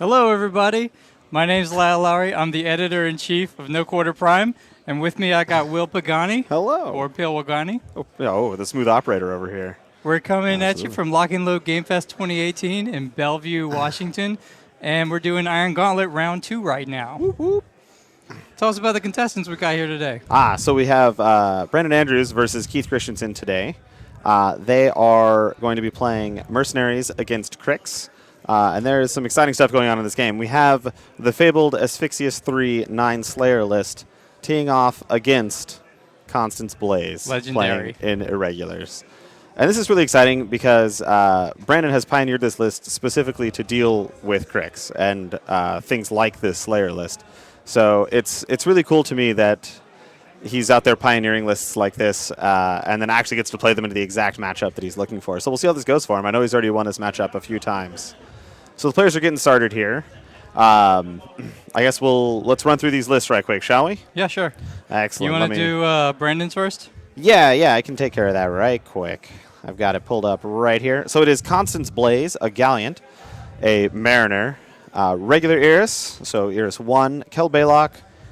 Hello, everybody. My name is Lyle Lowry. I'm the editor-in-chief of No Quarter Prime, and with me I got Will Pagani. Hello. Or Pale Wagani. The smooth operator over here. We're coming at you from Lock and Load GameFest 2018 in Bellevue, Washington, and we're doing Iron Gauntlet Round 2 right now. Whoop, whoop. Tell us about the contestants we got here today. So we have Brandon Andrews versus Keith Christensen today. They are going to be playing Mercenaries against Crix. And there is some exciting stuff going on in this game. We have the fabled Asphyxious 3 9 Slayer list teeing off against Constance Blaze. Legendary. Playing in Irregulars. And this is really exciting because Brandon has pioneered this list specifically to deal with Crix and things like this Slayer list. So it's really cool to me that he's out there pioneering lists like this and then actually gets to play them into the exact matchup that he's looking for. So we'll see how this goes for him. I know he's already won this matchup a few times. So the players are getting started here. I guess let's run through these lists right quick, shall we? Yeah, sure. Excellent. You want to do Brandon's first? Yeah, I can take care of that right quick. I've got it pulled up right here. So it is Constance Blaze, a Gallant, a Mariner, regular Iris, so Iris 1, Kel Baylock,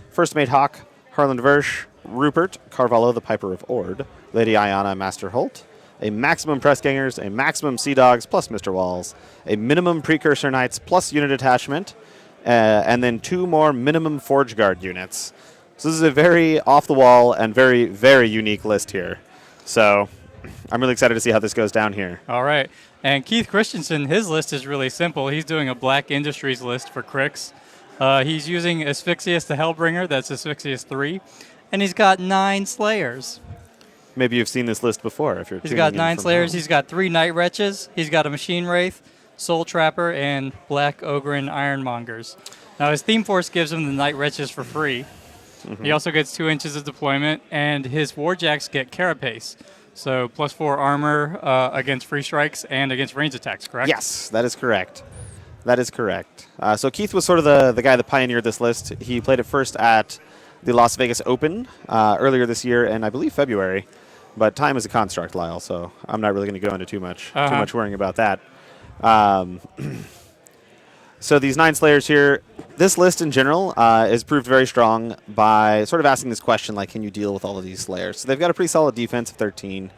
First Mate Hawk, Harland Versh, Rupert, Carvalho, the Piper of Ord, Lady Iana, Master Holt, a maximum Pressgangers, a maximum Sea Dogs plus Mr. Walls, a minimum Precursor Knights plus unit attachment, and then 2 more minimum Forge Guard units. So this is a very off-the-wall and very, very unique list here. So I'm really excited to see how this goes down here. All right. And Keith Christensen, his list is really simple. He's doing a Black Industries list for Crix. He's using Asphyxious the Hellbringer, that's Asphyxious 3, and he's got 9 Slayers. Maybe you've seen this list before if you're He's got 9 Slayers. Home. He's got 3 Night Wretches. He's got a Machine Wraith, Soul Trapper, and Black Ogren Ironmongers. Now, his Theme Force gives him the Night Wretches for free. Mm-hmm. He also gets 2 inches of deployment, and his Warjacks get Carapace. So +4 armor against free strikes and against range attacks, correct? Yes, that is correct. That is correct. So Keith was sort of the guy that pioneered this list. He played it first at the Las Vegas Open earlier this year in, I believe, February. But time is a construct, Lyle, so I'm not really going to go into too much worrying about that. So these 9 Slayers here, this list in general is proved very strong by sort of asking this question, like, can you deal with all of these Slayers? So they've got a pretty solid defense of 13,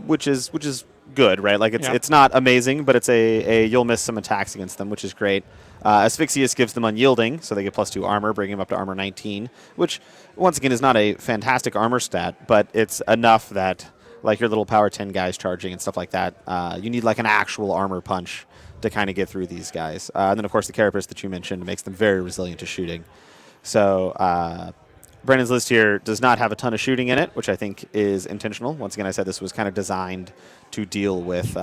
which is good, right? Like, it's not amazing, but it's you'll miss some attacks against them, which is great. Asphyxious gives them unyielding, so they get +2 armor, bringing them up to armor 19, which, once again, is not a fantastic armor stat, but it's enough that, like your little power 10 guys charging and stuff like that, you need like an actual armor punch to kind of get through these guys. And then, of course, the Carapace that you mentioned makes them very resilient to shooting. So Brandon's list here does not have a ton of shooting in it, which I think is intentional. Once again, I said this was kind of designed to deal with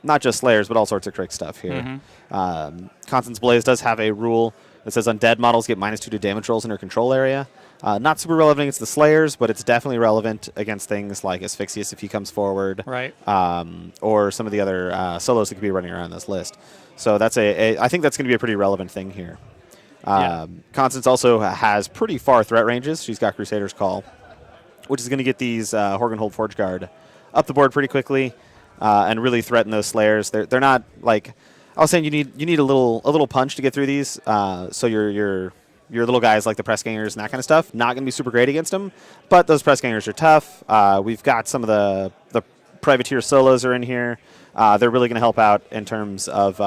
not just Slayers, but all sorts of trick stuff here. Mm-hmm. Constance Blaze does have a rule that says undead models get -2 to damage rolls in her control area. Not super relevant against the Slayers, but it's definitely relevant against things like Asphyxious if he comes forward, right? Or some of the other solos that could be running around this list. So that's I think that's going to be a pretty relevant thing here. Constance also has pretty far threat ranges. She's got Crusader's Call, which is going to get these Horgenhold Forge Guard up the board pretty quickly and really threaten those Slayers. They're not like I was saying. You need a little punch to get through these. So your little guys like the Pressgangers and that kind of stuff not going to be super great against them. But those Pressgangers are tough. We've got some of the Privateer solos are in here. They're really going to help out in terms of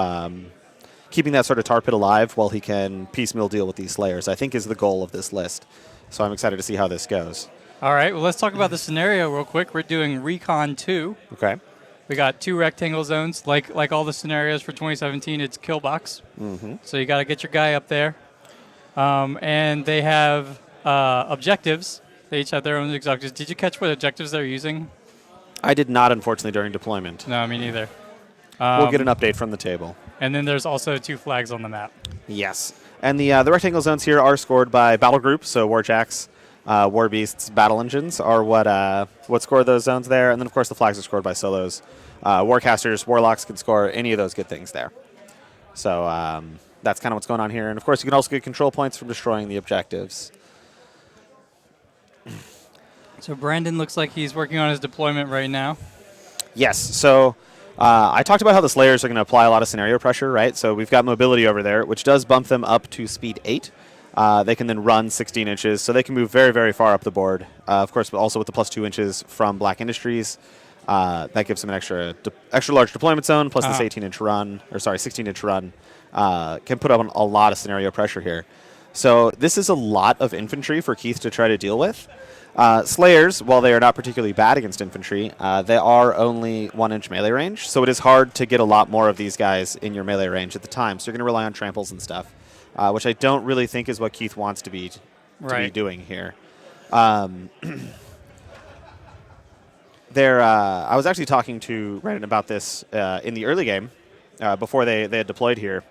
keeping that sort of tar pit alive while he can piecemeal deal with these Slayers, I think is the goal of this list. So I'm excited to see how this goes. All right, well, let's talk about the scenario real quick. We're doing Recon 2. Okay. We got 2 rectangle zones. Like all the scenarios for 2017, it's kill box. Mm-hmm. So you got to get your guy up there. And they have objectives. They each have their own objectives. Did you catch what objectives they're using? I did not, unfortunately, during deployment. No, me neither. We'll get an update from the table. And then there's also 2 flags on the map. Yes. And the rectangle zones here are scored by battle group, so Warjacks, War Beasts, Battle Engines are what score those zones there. And then, of course, the flags are scored by solos. Warcasters, Warlocks can score any of those good things there. So that's kind of what's going on here. And, of course, you can also get control points from destroying the objectives. So Brandon looks like he's working on his deployment right now. Yes. So I talked about how the Slayers are going to apply a lot of scenario pressure, right? So we've got mobility over there, which does bump them up to speed 8. They can then run 16 inches, so they can move very, very far up the board. Of course, but also with the plus 2 inches from Black Industries, that gives them an extra large deployment zone, plus this 18-inch run, or sorry, 16-inch run, can put up on a lot of scenario pressure here. So this is a lot of infantry for Keith to try to deal with. Slayers, while they are not particularly bad against infantry, they are only 1-inch melee range, so it is hard to get a lot more of these guys in your melee range at the time. So you're going to rely on tramples and stuff, which I don't really think is what Keith wants to be doing here. I was actually talking to Reddit about this in the early game before they had deployed here,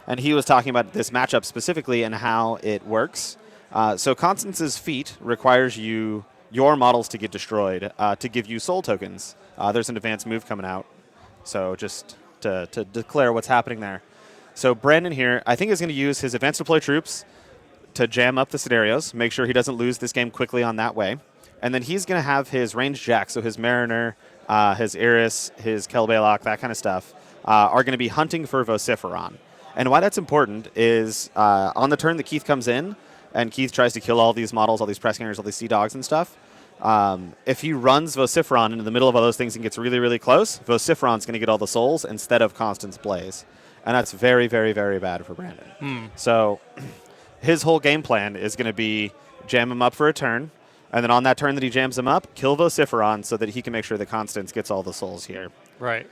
and he was talking about this matchup specifically and how it works. So Constance's feat requires your models to get destroyed to give you soul tokens. There's an advanced move coming out, so just to declare what's happening there. So Brandon here, I think, is going to use his advanced deploy troops to jam up the scenarios, make sure he doesn't lose this game quickly on that way. And then he's going to have his ranged jack, so his Mariner, his Iris, his Kelbaylock, that kind of stuff, are going to be hunting for Vociferon. And why that's important is on the turn that Keith comes in, and Keith tries to kill all these models, all these press gangers, all these sea dogs and stuff. If he runs Vociferon into the middle of all those things and gets really, really close, Vociferon's going to get all the souls instead of Constance Blaze. And that's very, very, very bad for Brandon. So his whole game plan is going to be jam him up for a turn, and then on that turn that he jams him up, kill Vociferon so that he can make sure that Constance gets all the souls here. Right.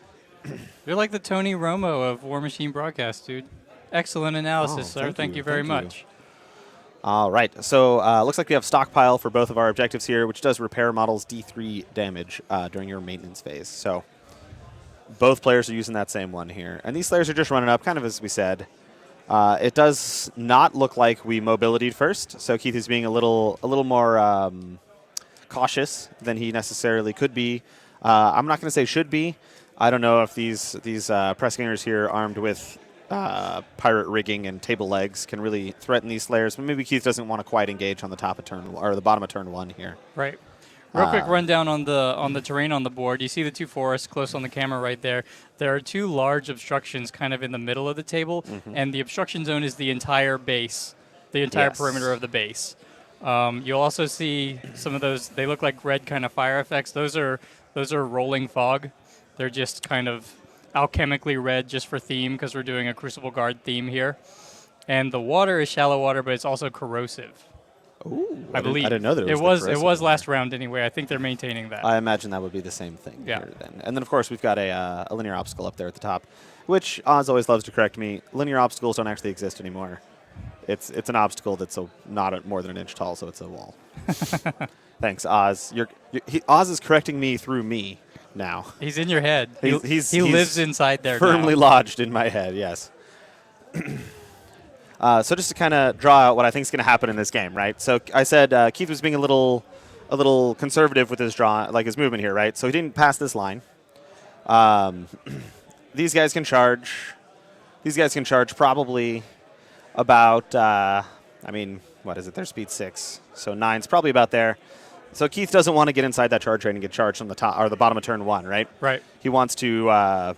You're like the Tony Romo of War Machine Broadcast, dude. Excellent analysis, sir. Thank you very much. All right, so looks like we have stockpile for both of our objectives here, which does repair models D3 damage during your maintenance phase. So both players are using that same one here. And these Slayers are just running up, kind of as we said. It does not look like we mobilitied first, so Keith is being a little more cautious than he necessarily could be. I'm not going to say should be. I don't know if these press gangers here armed with pirate rigging and table legs can really threaten these Slayers, but maybe Keith doesn't want to quite engage on the top of turn or the bottom of turn 1 here. Right. Real quick rundown on the terrain on the board. You see the two forests close on the camera right there. There are two large obstructions kind of in the middle of the table, and the obstruction zone is the entire base, the entire perimeter of the base. You'll also see some of those. They look like red kind of fire effects. Those are rolling fog. They're just kind of alchemically red just for theme because we're doing a Crucible Guard theme here. And the water is shallow water, but it's also corrosive. Ooh, I believe. I didn't know that it was last round anyway. I think they're maintaining that. I imagine that would be the same thing here then. And then, of course, we've got a linear obstacle up there at the top, which Oz always loves to correct me. Linear obstacles don't actually exist anymore. It's an obstacle that's not more than an inch tall, so it's a wall. Thanks, Oz. Oz is correcting me through me now. He's in your head. He He's lives inside there firmly now. lodged in my head, yes. So just to kind of draw out what I think is going to happen in this game, right? So I said Keith was being a little conservative with his his movement here, right? So he didn't pass this line. These guys can charge. These guys can charge probably about. What is it? Their speed 6, so 9's probably about there. So Keith doesn't want to get inside that charge rate and get charged on the top or the bottom of turn 1, right? Right. He wants to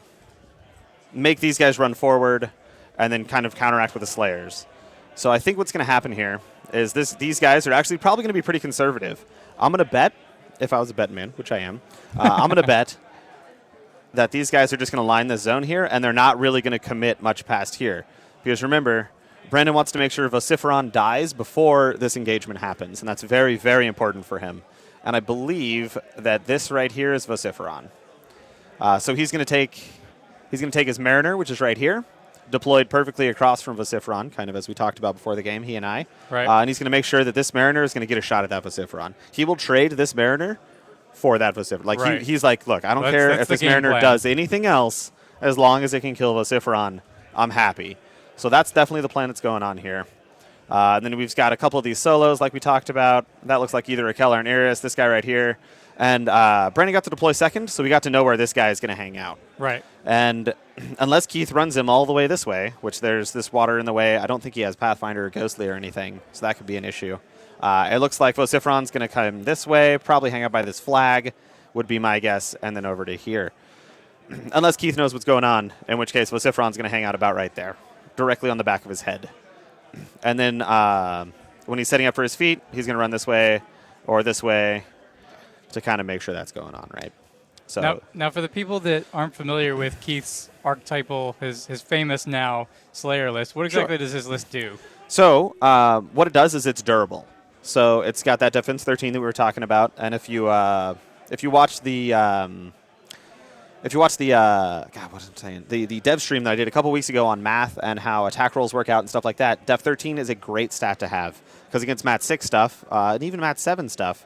make these guys run forward and then kind of counteract with the Slayers. So I think what's going to happen here is these guys are actually probably going to be pretty conservative. I'm going to bet, if I was a betting man, which I am, I'm going to bet that these guys are just going to line this zone here, and they're not really going to commit much past here. Because remember, Brandon wants to make sure Vociferon dies before this engagement happens, and that's very, very important for him. And I believe that this right here is Vociferon. So he's going to take his Mariner, which is right here, deployed perfectly across from Vociferon, kind of as we talked about before the game, he and I. Right. And he's going to make sure that this Mariner is going to get a shot at that Vociferon. He will trade this Mariner for that Vociferon. He's like, look, I don't care if this Mariner does anything else, as long as it can kill Vociferon, I'm happy. So that's definitely the plan that's going on here. And then we've got a couple of these solos like we talked about. That looks like either a Kel or an Iris, this guy right here. And Brandon got to deploy second, so we got to know where this guy is going to hang out. Right. And unless Keith runs him all the way this way, which there's this water in the way, I don't think he has Pathfinder or Ghostly or anything, so that could be an issue. It looks like Vociferon's going to come this way, probably hang out by this flag, would be my guess, and then over to here. Unless Keith knows what's going on, in which case Vociferon's going to hang out about right there, directly on the back of his head. And then when he's setting up for his feet, he's going to run this way or this way to kind of make sure that's going on, right? So now for the people that aren't familiar with Keith's archetypal, his famous now Slayer list, what exactly does his list do? So what it does is it's durable. So it's got that defense 13 that we were talking about, and if you watch the God, what was I saying? The dev stream that I did a couple weeks ago on math and how attack rolls work out and stuff like that, Def 13 is a great stat to have because against Mat 6 stuff and even Mat 7 stuff,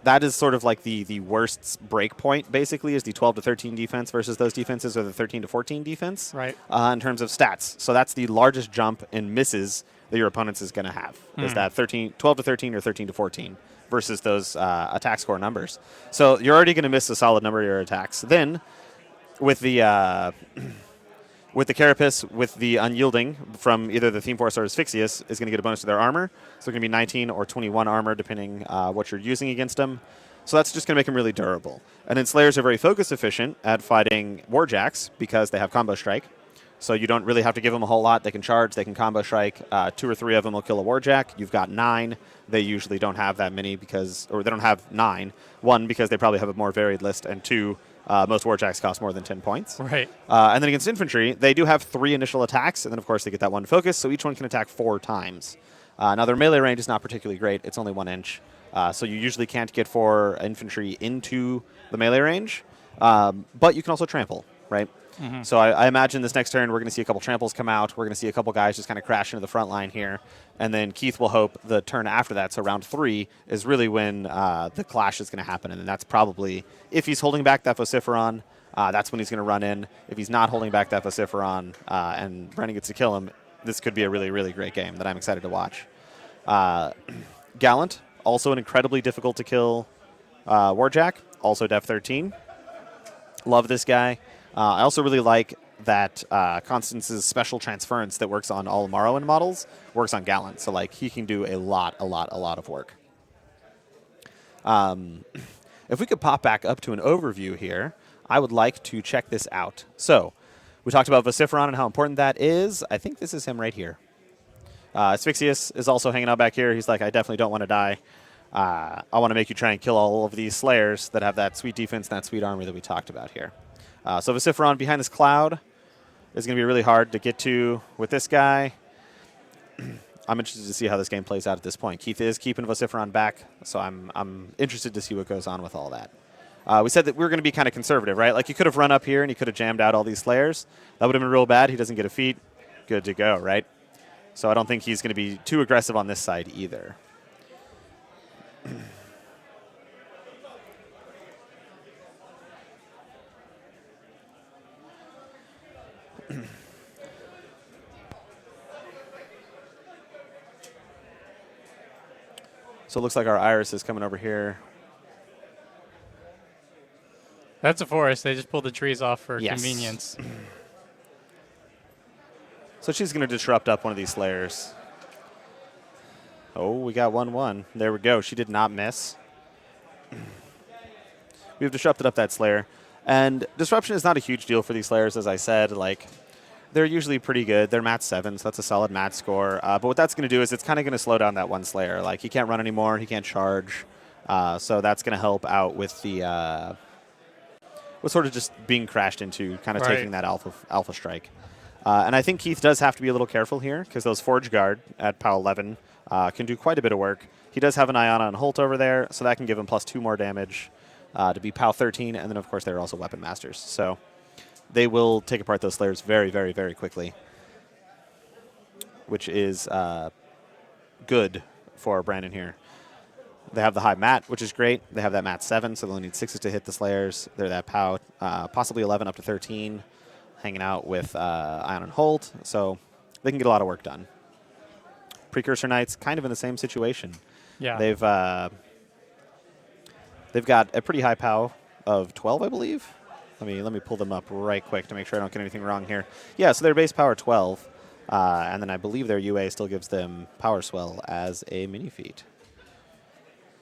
that is sort of like the worst break point, basically, is the 12 to 13 defense versus those defenses or the 13 to 14 defense in terms of stats. So that's the largest jump in misses that your opponents is going to have, is that 12 to 13 or 13 to 14 versus those attack score numbers. So you're already going to miss a solid number of your attacks. Then with the with the Carapace, with the Unyielding from either the Theme Force or Asphyxious, is going to get a bonus to their armor. So it's going to be 19 or 21 armor, depending what you're using against them. So that's just going to make them really durable. And then Slayers are very focus efficient at fighting Warjacks because they have Combo Strike. So you don't really have to give them a whole lot. They can charge, they can Combo Strike. 2 or 3 of them will kill a Warjack. You've got 9. They usually don't have that many or they don't have 9. 1, because they probably have a more varied list, and 2, most Warjacks cost more than 10 points. Right. And then against infantry, they do have 3 initial attacks, and then, of course, they get that 1 focus, so each one can attack 4 times. Now, their melee range is not particularly great. It's only 1 inch. So you usually can't get 4 infantry into the melee range, but you can also trample, right? Mm-hmm. So I imagine this next turn we're going to see a couple tramples come out. We're going to see a couple guys just kind of crash into the front line here. And then Keith will hope the turn after that, so round 3, is really when the clash is going to happen. And then that's probably, if he's holding back that Vociferon, that's when he's going to run in. If he's not holding back that Vociferon and Brennan gets to kill him, this could be a really, really great game that I'm excited to watch. Gallant, also an incredibly difficult to kill Warjack, also Def 13. Love this guy. I also really like that Constance's special transference that works on all Morrowind models works on Gallant. So, like, he can do a lot of work. If we could pop back up to an overview here, I would like to check this out. So, we talked about Vociferon and how important that is. I think this is him right here. Asphyxious is also hanging out back here. He's like, I definitely don't want to die. I want to make you try and kill all of these Slayers that have that sweet defense and that sweet armor that we talked about here. So Vociferon behind this cloud is going to be really hard to get to with this guy. I'm interested to see how this game plays out at this point. Keith is keeping Vociferon back, so I'm interested to see what goes on with all that. We said that we were going to be kind of conservative, right? Like, you could have run up here and he could have jammed out all these Slayers. That would have been real bad. He doesn't get a feat. Good to go, right? So I don't think he's going to be too aggressive on this side either. So it looks like our Iris is coming over here. That's a forest. They just pulled the trees off for convenience. So she's going to disrupt up one of these Slayers. Oh, we got 1-1. There we go. She did not miss. We've disrupted up that Slayer. And disruption is not a huge deal for these Slayers, as I said. Like, they're usually pretty good. They're Mat 7, so that's a solid Mat score. But what that's going to do is it's kind of going to slow down that one Slayer. Like, he can't run anymore. He can't charge. So that's going to help out with the with sort of just being crashed into, kind of taking that alpha strike. And I think Keith does have to be a little careful here because those Forge Guard at POW 11 can do quite a bit of work. He does have an Iona and Holt over there, so that can give him +2 more damage to be POW 13. And then, of course, they're also Weapon Masters. So they will take apart those Slayers very, very, very quickly, which is good for Brandon here. They have the high mat, which is great. They have that mat 7, so they'll need 6s to hit the Slayers. They're that POW, possibly 11 up to 13, hanging out with Ion and Holt, so they can get a lot of work done. Precursor Knights, kind of in the same situation. Yeah. They've got a pretty high POW of 12, I believe. Let me pull them up right quick to make sure I don't get anything wrong here. Yeah, so their base power 12, and then I believe their UA still gives them Power Swell as a mini feat.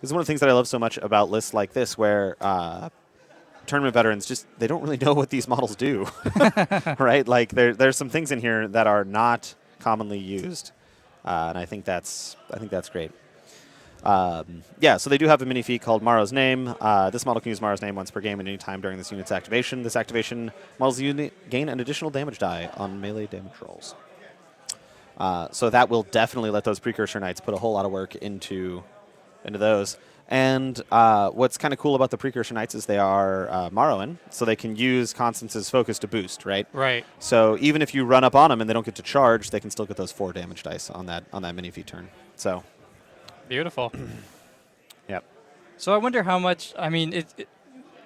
This is one of the things that I love so much about lists like this, where tournament veterans just they don't really know what these models do, right? Like there's some things in here that are not commonly used, and I think that's great. Yeah, so they do have a mini feat called Maro's Name. This model can use Maro's Name once per game at any time during this unit's activation. This activation models unit gain an additional damage die on melee damage rolls. So that will definitely let those Precursor Knights put a whole lot of work into those. And what's kind of cool about the Precursor Knights is they are Morrowind, so they can use Constance's focus to boost, right? Right. So even if you run up on them and they don't get to charge, they can still get those 4 damage dice on that mini feat turn. So beautiful. Yep. So I wonder how much. I mean,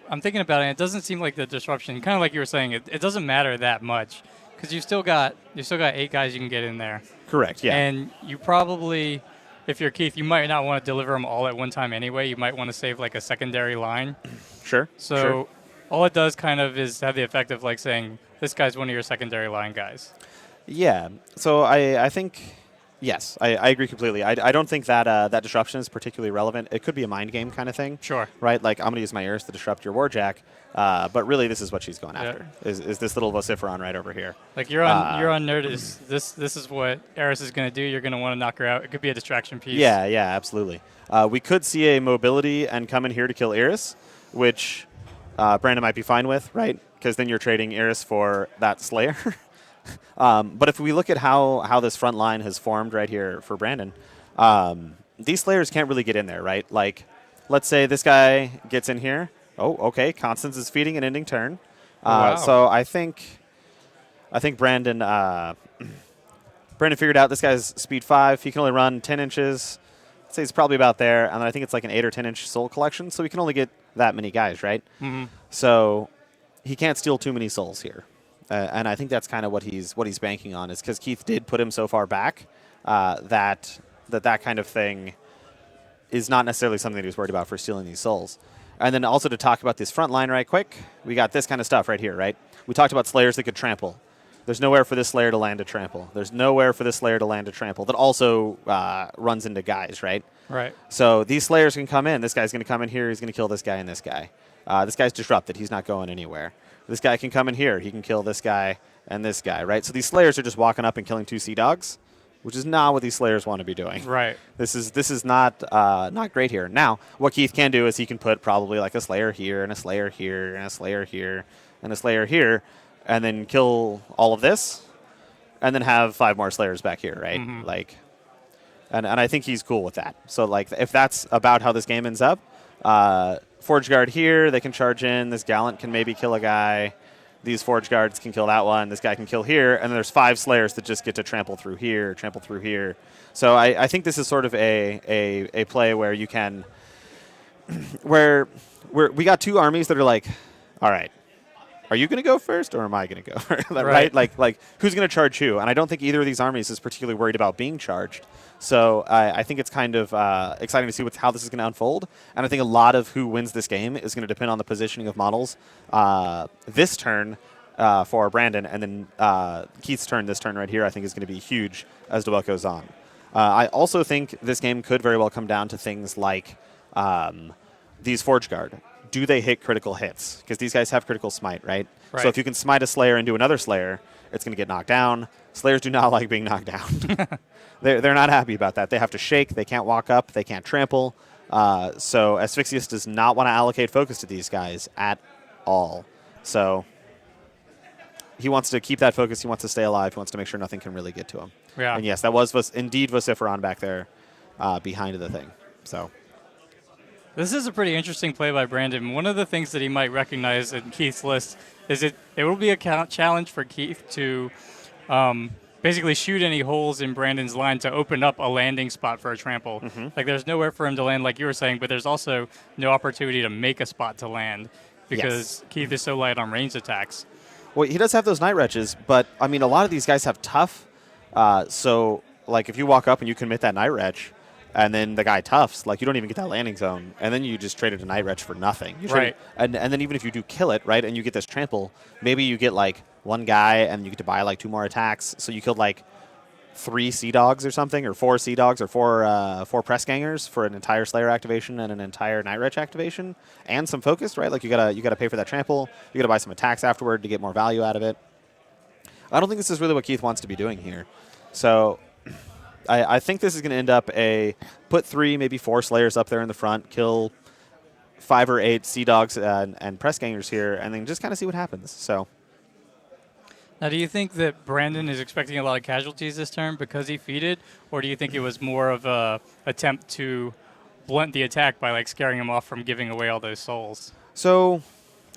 I'm thinking about it. And it doesn't seem like the disruption, kind of like you were saying, it doesn't matter that much because you still got 8 guys you can get in there. Correct. Yeah. And you probably, if you're Keith, you might not want to deliver them all at one time anyway. You might want to save like a secondary line. Sure. So sure. all it does kind of is have the effect of like saying this guy's one of your secondary line guys. Yeah. So I think. Yes, I agree completely. I don't think that that disruption is particularly relevant. It could be a mind game kind of thing. Sure. Right? Like, I'm going to use my Eris to disrupt your Warjack, but really this is what she's going after, is this little Vociferon right over here. Like, you're on Nerdist. This is what Eris is going to do. You're going to want to knock her out. It could be a distraction piece. Yeah, absolutely. We could see a mobility and come in here to kill Eris, which Brandon might be fine with, right? Because then you're trading Eris for that Slayer. But if we look at how this front line has formed right here for Brandon, these Slayers can't really get in there, right? Like, let's say this guy gets in here. Oh, okay. Constance is feeding an ending turn. Wow. So I think Brandon figured out this guy's speed 5. He can only run 10 inches. I'd say he's probably about there. And I think it's like an 8 or 10-inch soul collection, so we can only get that many guys, right? Mm-hmm. So he can't steal too many souls here. And I think that's kind of what he's banking on, is because Keith did put him so far back that kind of thing is not necessarily something that he's worried about for stealing these souls. And then also to talk about this front line right quick, we got this kind of stuff right here, right? We talked about Slayers that could trample. There's nowhere for this Slayer to land a trample. There's nowhere for this Slayer to land a trample that also runs into guys, right? Right. So these Slayers can come in. This guy's going to come in here. He's going to kill this guy and this guy. This guy's disrupted. He's not going anywhere. This guy can come in here. He can kill this guy and this guy, right? So these Slayers are just walking up and killing 2 Sea Dogs, which is not what these Slayers want to be doing. Right. This is not great here. Now, what Keith can do is he can put probably like a Slayer here and a Slayer here and a Slayer here and a Slayer here, and then kill all of this, and then have 5 more Slayers back here, right? Mm-hmm. Like, and I think he's cool with that. So like, if that's about how this game ends up. Forge Guard here, they can charge in. This Gallant can maybe kill a guy. These Forge Guards can kill that one. This guy can kill here. And then there's 5 Slayers that just get to trample through here, trample through here. So I think this is sort of a play where you can... where we got 2 armies that are like, all right, are you going to go first or am I going to go? Right? Like who's going to charge who? And I don't think either of these armies is particularly worried about being charged. So I think it's kind of exciting to see how this is going to unfold. And I think a lot of who wins this game is going to depend on the positioning of models this turn for Brandon. And then Keith's turn, this turn right here, I think is going to be huge as the what goes on. I also think this game could very well come down to things like these Forge Guard. Do they hit critical hits? Because these guys have critical smite, right? So if you can smite a Slayer into another Slayer, it's going to get knocked down. Slayers do not like being knocked down. They're not happy about that. They have to shake. They can't walk up. They can't trample. So Asphyxius does not want to allocate focus to these guys at all. So he wants to keep that focus. He wants to stay alive. He wants to make sure nothing can really get to him. Yeah. And yes, that was indeed Vociferon back there behind the thing. So this is a pretty interesting play by Brandon. One of the things that he might recognize in Keith's list is it will be a challenge for Keith to basically shoot any holes in Brandon's line to open up a landing spot for a trample. Mm-hmm. Like, there's nowhere for him to land, like you were saying, but there's also no opportunity to make a spot to land because Keith is so light on ranged attacks. Well, he does have those Night Wretches, but, I mean, a lot of these guys have tough. So, like, if you walk up and you commit that Night Wretch, and then the guy toughs, like, you don't even get that landing zone, and then you just traded a Night Wretch for nothing. Right. And then even if you do kill it, right, and you get this trample, maybe you get, like, one guy, and you get to buy, like, 2 more attacks, so you killed, like, 3 Sea Dogs or something, or 4 Sea Dogs, or 4 Press Gangers for an entire Slayer activation and an entire Night Wretch activation, and some focused, right? Like you gotta pay for that trample. You gotta buy some attacks afterward to get more value out of it. I don't think this is really what Keith wants to be doing here. So I think this is going to end up put 3, maybe 4 Slayers up there in the front, kill 5 or 8 Sea Dogs and Press Gangers here, and then just kind of see what happens. So. Now, do you think that Brandon is expecting a lot of casualties this turn because he feeded, or do you think it was more of a attempt to blunt the attack by like scaring him off from giving away all those souls? So,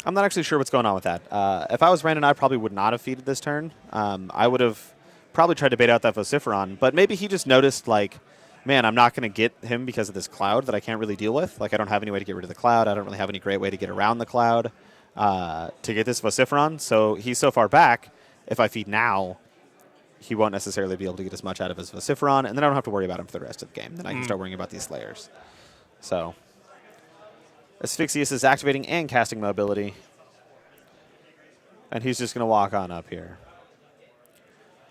I'm not actually sure what's going on with that. If I was Brandon, I probably would not have feeded this turn. I would have probably tried to bait out that Vociferon, but maybe he just noticed like, man, I'm not going to get him because of this cloud that I can't really deal with. Like, I don't have any way to get rid of the cloud. I don't really have any great way to get around the cloud to get this Vociferon. So he's so far back. If I feed now, he won't necessarily be able to get as much out of his Vociferon, and then I don't have to worry about him for the rest of the game. Then I can start worrying about these Slayers. So, Asphyxious is activating and casting mobility, and he's just going to walk on up here.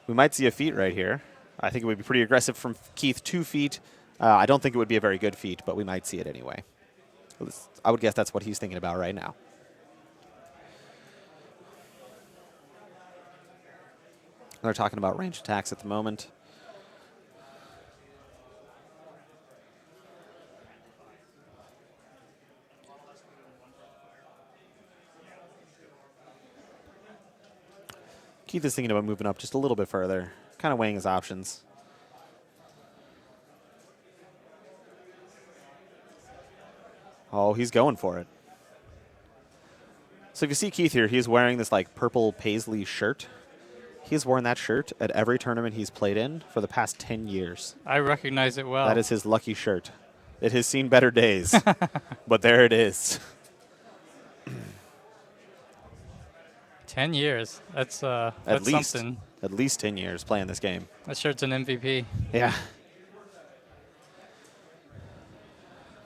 We might see a feat right here. I think it would be pretty aggressive from Keith, 2 feet. I don't think it would be a very good feat, but we might see it anyway. I would guess that's what he's thinking about right now. They're talking about range attacks at the moment. Keith is thinking about moving up just a little bit further, kind of weighing his options. Oh, he's going for it. So if you see Keith here, he's wearing this like purple paisley shirt. He's worn that shirt at every tournament he's played in for the past 10 years. I recognize it well. That is his lucky shirt. It has seen better days, but there it is. 10 years. That's something. At least 10 years playing this game. That shirt's an MVP. Yeah.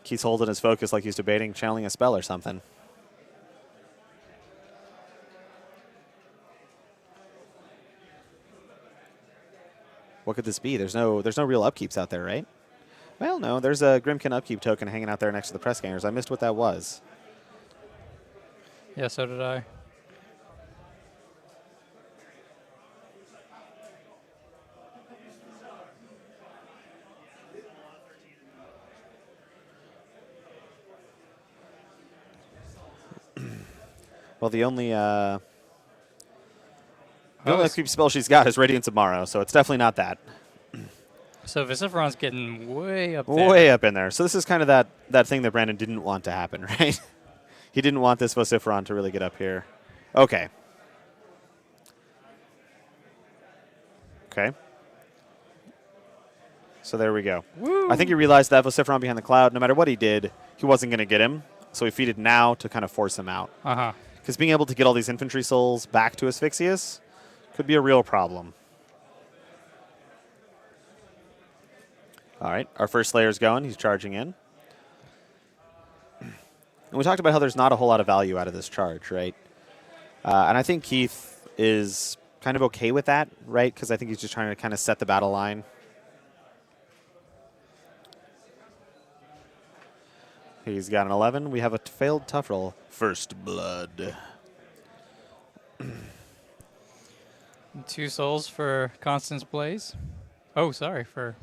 Keith's holding his focus like he's debating channeling a spell or something. What could this be? There's no real upkeeps out there, right? Well, no. There's a Grimkin upkeep token hanging out there next to the Press Gangers. I missed what that was. Yeah, so did I. Well, the only upkeep spell she's got is Radiance Tomorrow, so it's definitely not that. So Vociferon's getting way up there. Way up in there. So this is kind of that thing that Brandon didn't want to happen, right? He didn't want this Vociferon to really get up here. Okay. Okay. So there we go. Woo. I think he realized that Vociferon behind the cloud, no matter what he did, he wasn't going to get him. So he feeded now to kind of force him out. Uh-huh. Because being able to get all these infantry souls back to Asphyxious could be a real problem. All right, our first Slayer's going. He's charging in. And we talked about how there's not a whole lot of value out of this charge, right? And I think Keith is kind of okay with that, right? Because I think he's just trying to kind of set the battle line. He's got an 11. We have a failed tough roll. First blood. 2 souls for Constance Blaze. Oh, sorry, for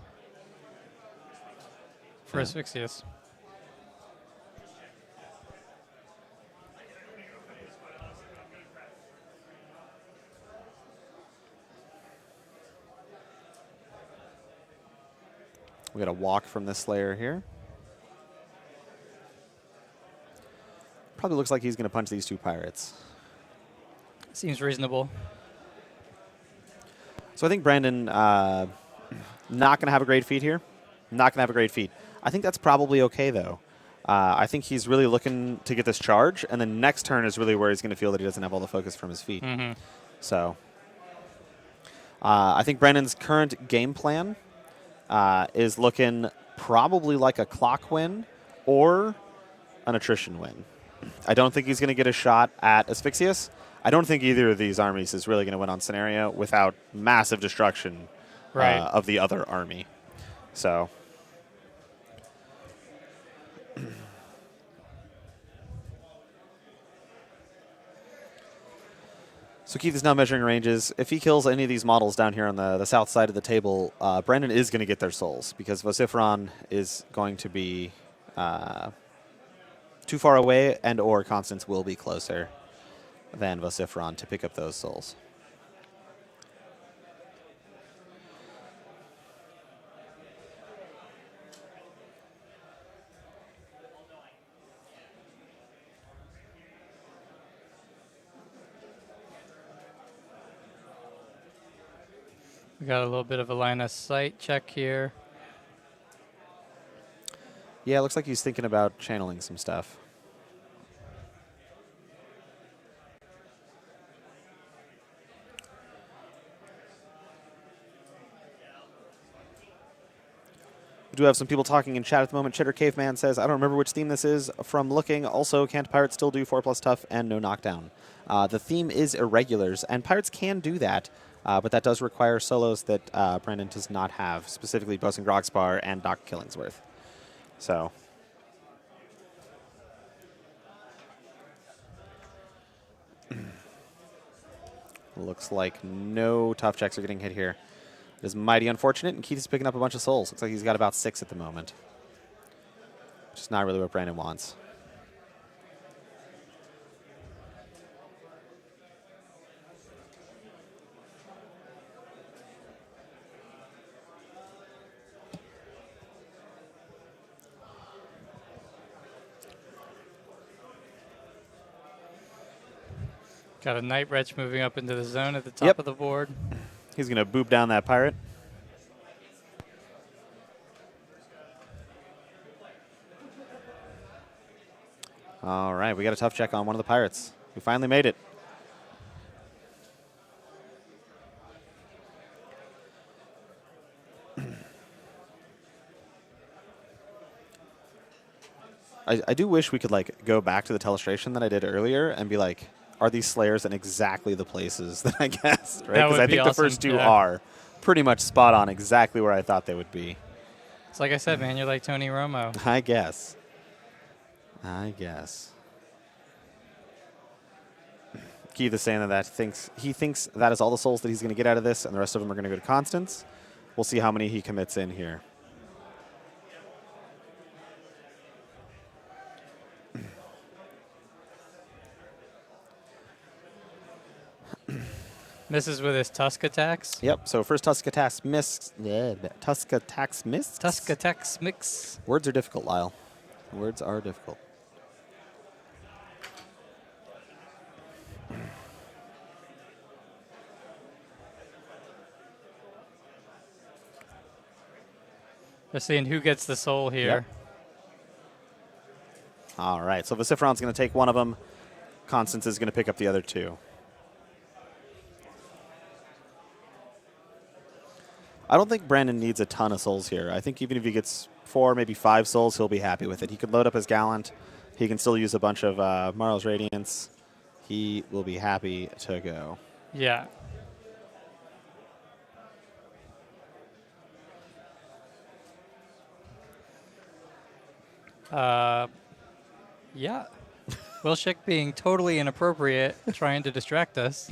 Asphyxious. We got a walk from this Slayer here. Probably looks like he's going to punch these 2 pirates. Seems reasonable. So I think Brandon not going to have a great feat here. Not going to have a great feat. I think that's probably okay, though. I think he's really looking to get this charge, and then next turn is really where he's going to feel that he doesn't have all the focus from his feet. Mm-hmm. So I think Brandon's current game plan is looking probably like a clock win or an attrition win. I don't think he's going to get a shot at Asphyxious. I don't think either of these armies is really going to win on scenario without massive destruction Right. of the other army. So. So Keith is now measuring ranges. If he kills any of these models down here on the south side of the table, Brandon is going to get their souls because Vociferon is going to be too far away, and or Constance will be closer than Vociferon to pick up those souls. We got a little bit of a line of sight check here. Yeah, it looks like he's thinking about channeling some stuff. We do have some people talking in chat at the moment. Cheddar Caveman says, I don't remember which theme this is from looking. Also, can't pirates still do 4+ tough and no knockdown? The theme is irregulars, and pirates can do that, but that does require solos that Brandon does not have, specifically Bosun Grogspar and Doc Killingsworth. So. Looks like no tough checks are getting hit here. It is mighty unfortunate, and Keith is picking up a bunch of souls. Looks like he's got about 6 at the moment, which is not really what Brandon wants. Got a Night Wretch moving up into the zone at the top of the board. He's going to boop down that pirate. All right, we got a tough check on one of the pirates. We finally made it. I do wish we could like go back to the telestration that I did earlier and be like, are these Slayers in exactly the places that I guessed, right? Because I think the first two are pretty much spot on exactly where I thought they would be. It's like I said, man, you're like Tony Romo. I guess. I guess. Keith is saying that he thinks that is all the souls that he's going to get out of this, and the rest of them are going to go to Constance. We'll see how many he commits in here. Misses with his Tusk attacks. Yep. So first Tusk attacks miss. Yeah, Tusk attacks miss. Tusk attacks mix. Words are difficult, Lyle. Words are difficult. They're seeing who gets the soul here. Yep. All right. So Vociferon's going to take one of them. Constance is going to pick up the other 2. I don't think Brandon needs a ton of souls here. I think even if he gets 4, maybe 5 souls, he'll be happy with it. He could load up his Gallant. He can still use a bunch of Marl's Radiance. He will be happy to go. Yeah. Yeah. Wilshik being totally inappropriate, trying to distract us.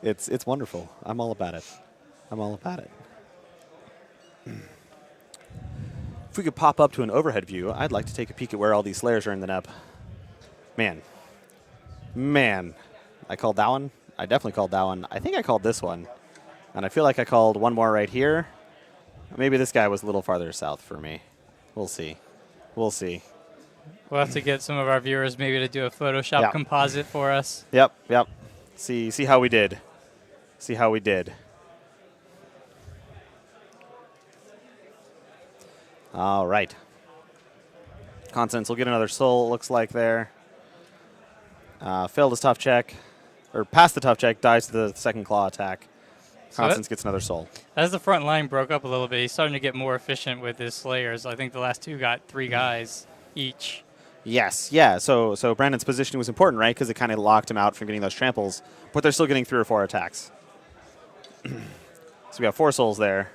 It's wonderful. I'm all about it. I'm all about it. If we could pop up to an overhead view, I'd like to take a peek at where all these Slayers are ending up. Man. I called that one. I definitely called that one. I think I called this one. And I feel like I called one more right here. Maybe this guy was a little farther south for me. We'll see. We'll see. We'll have to get some of our viewers maybe to do a Photoshop composite for us. Yep. See how we did. See how we did. All right. Constance will get another soul, it looks like there. Failed his tough check. Or passed the tough check, dies to the second claw attack. Constance gets another soul. As the front line broke up a little bit, he's starting to get more efficient with his Slayers. I think the last 2 got 3 guys each. Yes, yeah. So Brandon's positioning was important, right? Because it kind of locked him out from getting those tramples. But they're still getting 3 or 4 attacks. So we got 4 souls there.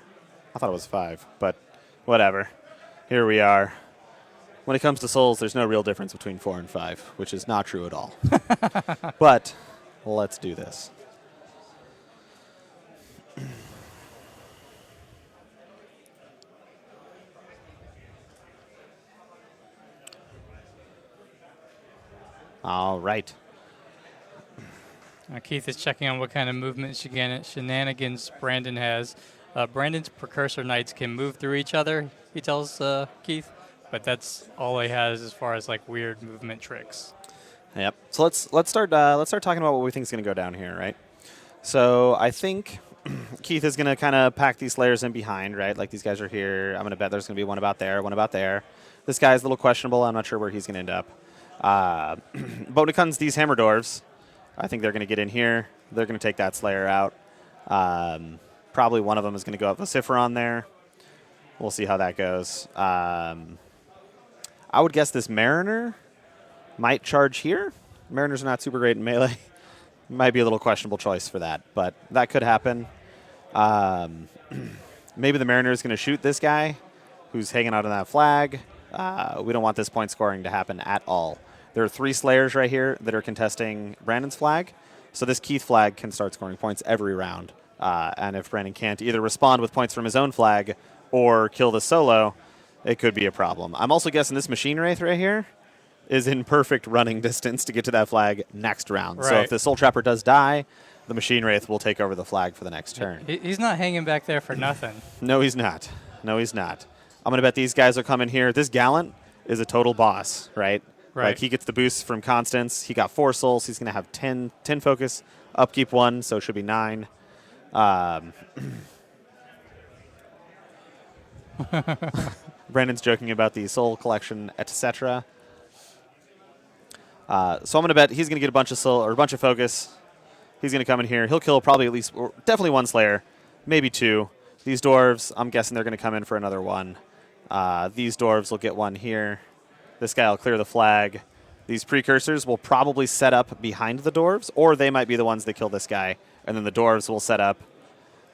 I thought it was 5, but whatever. Here we are. When it comes to souls, there's no real difference between 4 and 5, which is not true at all. But let's do this. All right. Keith is checking on what kind of movement shenanigans Brandon has. Brandon's precursor knights can move through each other, he tells Keith, but that's all he has as far as like weird movement tricks. Yep. So let's start talking about what we think is going to go down here, right? So I think Keith is going to kind of pack these slayers in behind, right? Like these guys are here. I'm going to bet there's going to be one about there, one about there. This guy's a little questionable. I'm not sure where he's going to end up. But when it comes to these hammer dwarves, I think they're going to get in here. They're going to take that slayer out. Probably one of them is going to go up Vociferon there. We'll see how that goes. I would guess this Mariner might charge here. Mariners are not super great in melee. Might be a little questionable choice for that, but that could happen. Maybe the Mariner is going to shoot this guy who's hanging out on that flag. We don't want this point scoring to happen at all. There are 3 slayers right here that are contesting Brandon's flag, so this Keith flag can start scoring points every round. And if Brandon can't either respond with points from his own flag or kill the solo, it could be a problem. I'm also guessing this Machine Wraith right here is in perfect running distance to get to that flag next round. Right. So if the Soul Trapper does die, the Machine Wraith will take over the flag for the next turn. He's not hanging back there for nothing. No, he's not. No, he's not. I'm going to bet these guys will come in here. This Gallant is a total boss, right? Right. Like he gets the boost from Constance. He got 4 souls. He's going to have 10 focus, upkeep 1, so it should be 9. Brandon's joking about the soul collection, etc. So I'm going to bet he's going to get a bunch of soul or a bunch of focus. He's going to come in here. He'll kill probably at least, or definitely 1 slayer, maybe 2. These dwarves, I'm guessing they're going to come in for another 1. These dwarves will get 1 here. This guy will clear the flag. These precursors will probably set up behind the dwarves, or they might be the ones that kill this guy, and then the dwarves will set up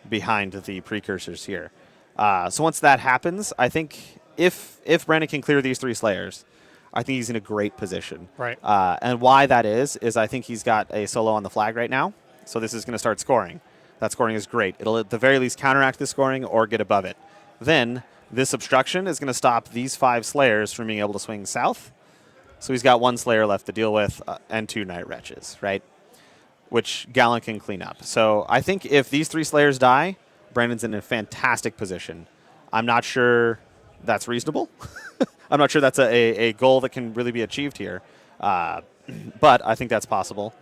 behind the precursors here. So once that happens, I think if Brandon can clear these 3 slayers, I think he's in a great position. Right. And why that is I think he's got a solo on the flag right now, so this is going to start scoring. That scoring is great. It'll at the very least counteract the scoring or get above it. Then this obstruction is going to stop these 5 slayers from being able to swing south. So he's got 1 slayer left to deal with and 2 Night Wretches, right? Which Gallant can clean up. So I think if these 3 slayers die, Brandon's in a fantastic position. I'm not sure that's reasonable. I'm not sure that's a goal that can really be achieved here. But I think that's possible.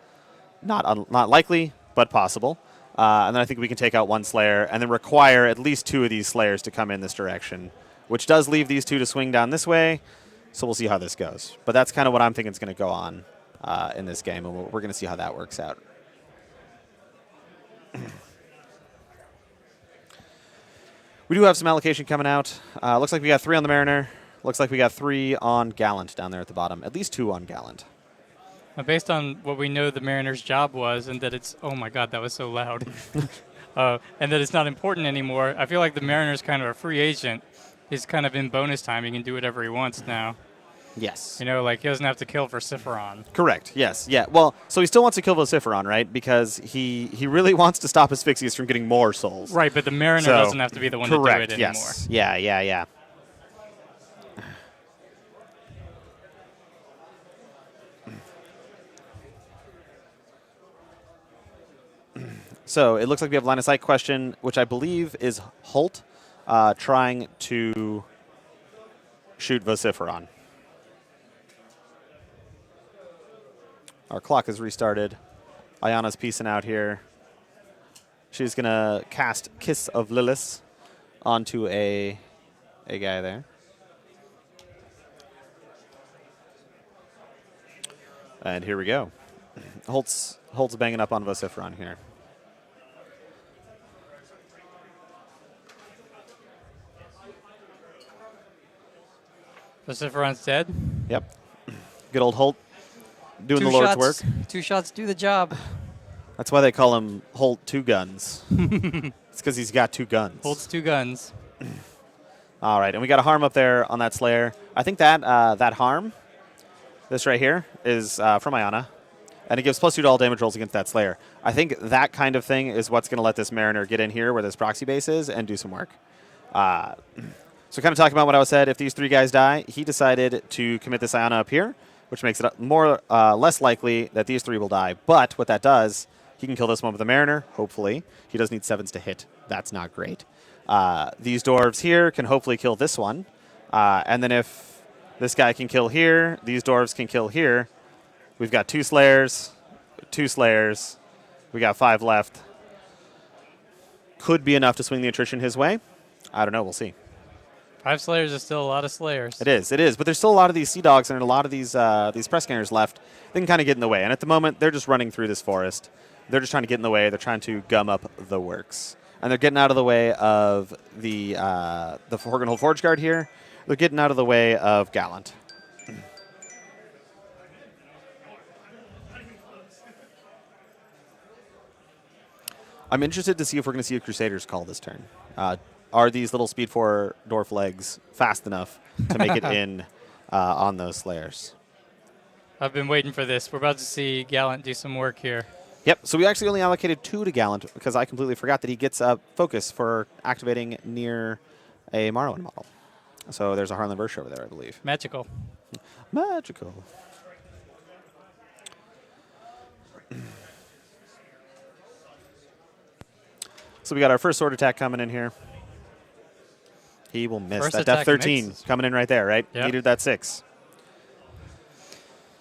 Not likely, but possible. And then I think we can take out 1 slayer and then require at least 2 of these slayers to come in this direction, which does leave these 2 to swing down this way. So we'll see how this goes. But that's kind of what I'm thinking is going to go on in this game, and we're going to see how that works out. We do have some allocation coming out. Looks like we got 3 on the Mariner. Looks like we got 3 on Gallant down there at the bottom. At least 2 on Gallant. Based on what we know the Mariner's job was, and that it's, oh my God, that was so loud, and that it's not important anymore, I feel like the Mariner's kind of a free agent. He's kind of in bonus time. He can do whatever he wants now. Yes. You know, like he doesn't have to kill Vociferon. Correct. Yes. Yeah. Well, so he still wants to kill Vociferon, right? Because he really wants to stop Asphyxius from getting more souls. Right, but the Mariner doesn't have to be the one correct, to do it anymore. Yes. Yeah. So it looks like we have line of sight question, which I believe is Holt trying to shoot Vociferon. Our clock is restarted. Ayana's peacing out here. She's going to cast Kiss of Lilith onto a guy there. And here we go. Holt's banging up on Vociferon here. Vociferon's dead. Yep. Good old Holt doing the 2 Lord's shots, work. 2 shots do the job. That's why they call him Holt 2 Guns. It's because he's got 2 guns. Holds 2 guns. All right, and we got a harm up there on that Slayer. I think that that harm, this right here, is from Iana, and it gives +2 to all damage rolls against that Slayer. I think that kind of thing is what's going to let this Mariner get in here where this proxy base is and do some work. So kind of talking about what I said, if these 3 guys die, he decided to commit this Iana up here, which makes it less likely that these 3 will die. But what that does, he can kill this one with a Mariner, hopefully. He does need 7s to hit. That's not great. These dwarves here can hopefully kill this one. And then if this guy can kill here, these dwarves can kill here. We've got 2 Slayers, 2 Slayers. We got 5 left. Could be enough to swing the attrition his way. I don't know. We'll see. 5 Slayers is still a lot of Slayers. It is. But there's still a lot of these Sea Dogs and a lot of these press scanners left. They can kind of get in the way. And at the moment, they're just running through this forest. They're just trying to get in the way. They're trying to gum up the works. And they're getting out of the way of the Horgenhold Forge Guard here. They're getting out of the way of Gallant. I'm interested to see if we're going to see a Crusaders call this turn. Are these little Speed 4 Dwarf legs fast enough to make it in on those Slayers? I've been waiting for this. We're about to see Gallant do some work here. Yep, so we actually only allocated 2 to Gallant because I completely forgot that he gets a focus for activating near a Morrowind model. So there's a Harlan Bursch over there, I believe. Magical. Magical. So we got our first sword attack coming in here. He will miss. First That def attack 13 misses. coming in right there, right? Yep. Needed that 6.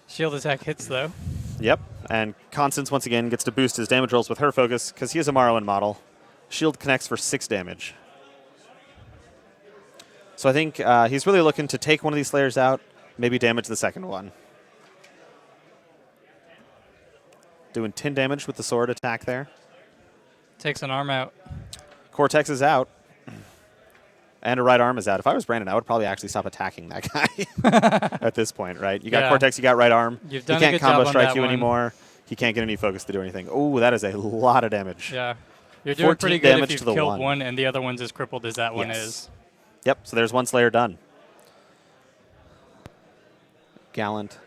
Shield attack hits, though. Yep, and Constance once again gets to boost his damage rolls with her focus because he is a Morrowind model. Shield connects for 6 damage. So I think he's really looking to take one of these Slayers out, maybe damage the second one. Doing 10 damage with the sword attack there. Takes an arm out. Cortex is out. And a right arm is out. If I was Brandon, I would probably actually stop attacking that guy at this point, right? You got Yeah. Cortex, you got right arm. You've done he a can't good combo job on strike that you one. anymore. He can't get any focus to do anything. Oh, that is a lot of damage. Yeah. You're doing 14 pretty good damage if to you've the killed one. one and the other one's as crippled as that one Yes. is. Yep, so there's one Slayer done. Gallant.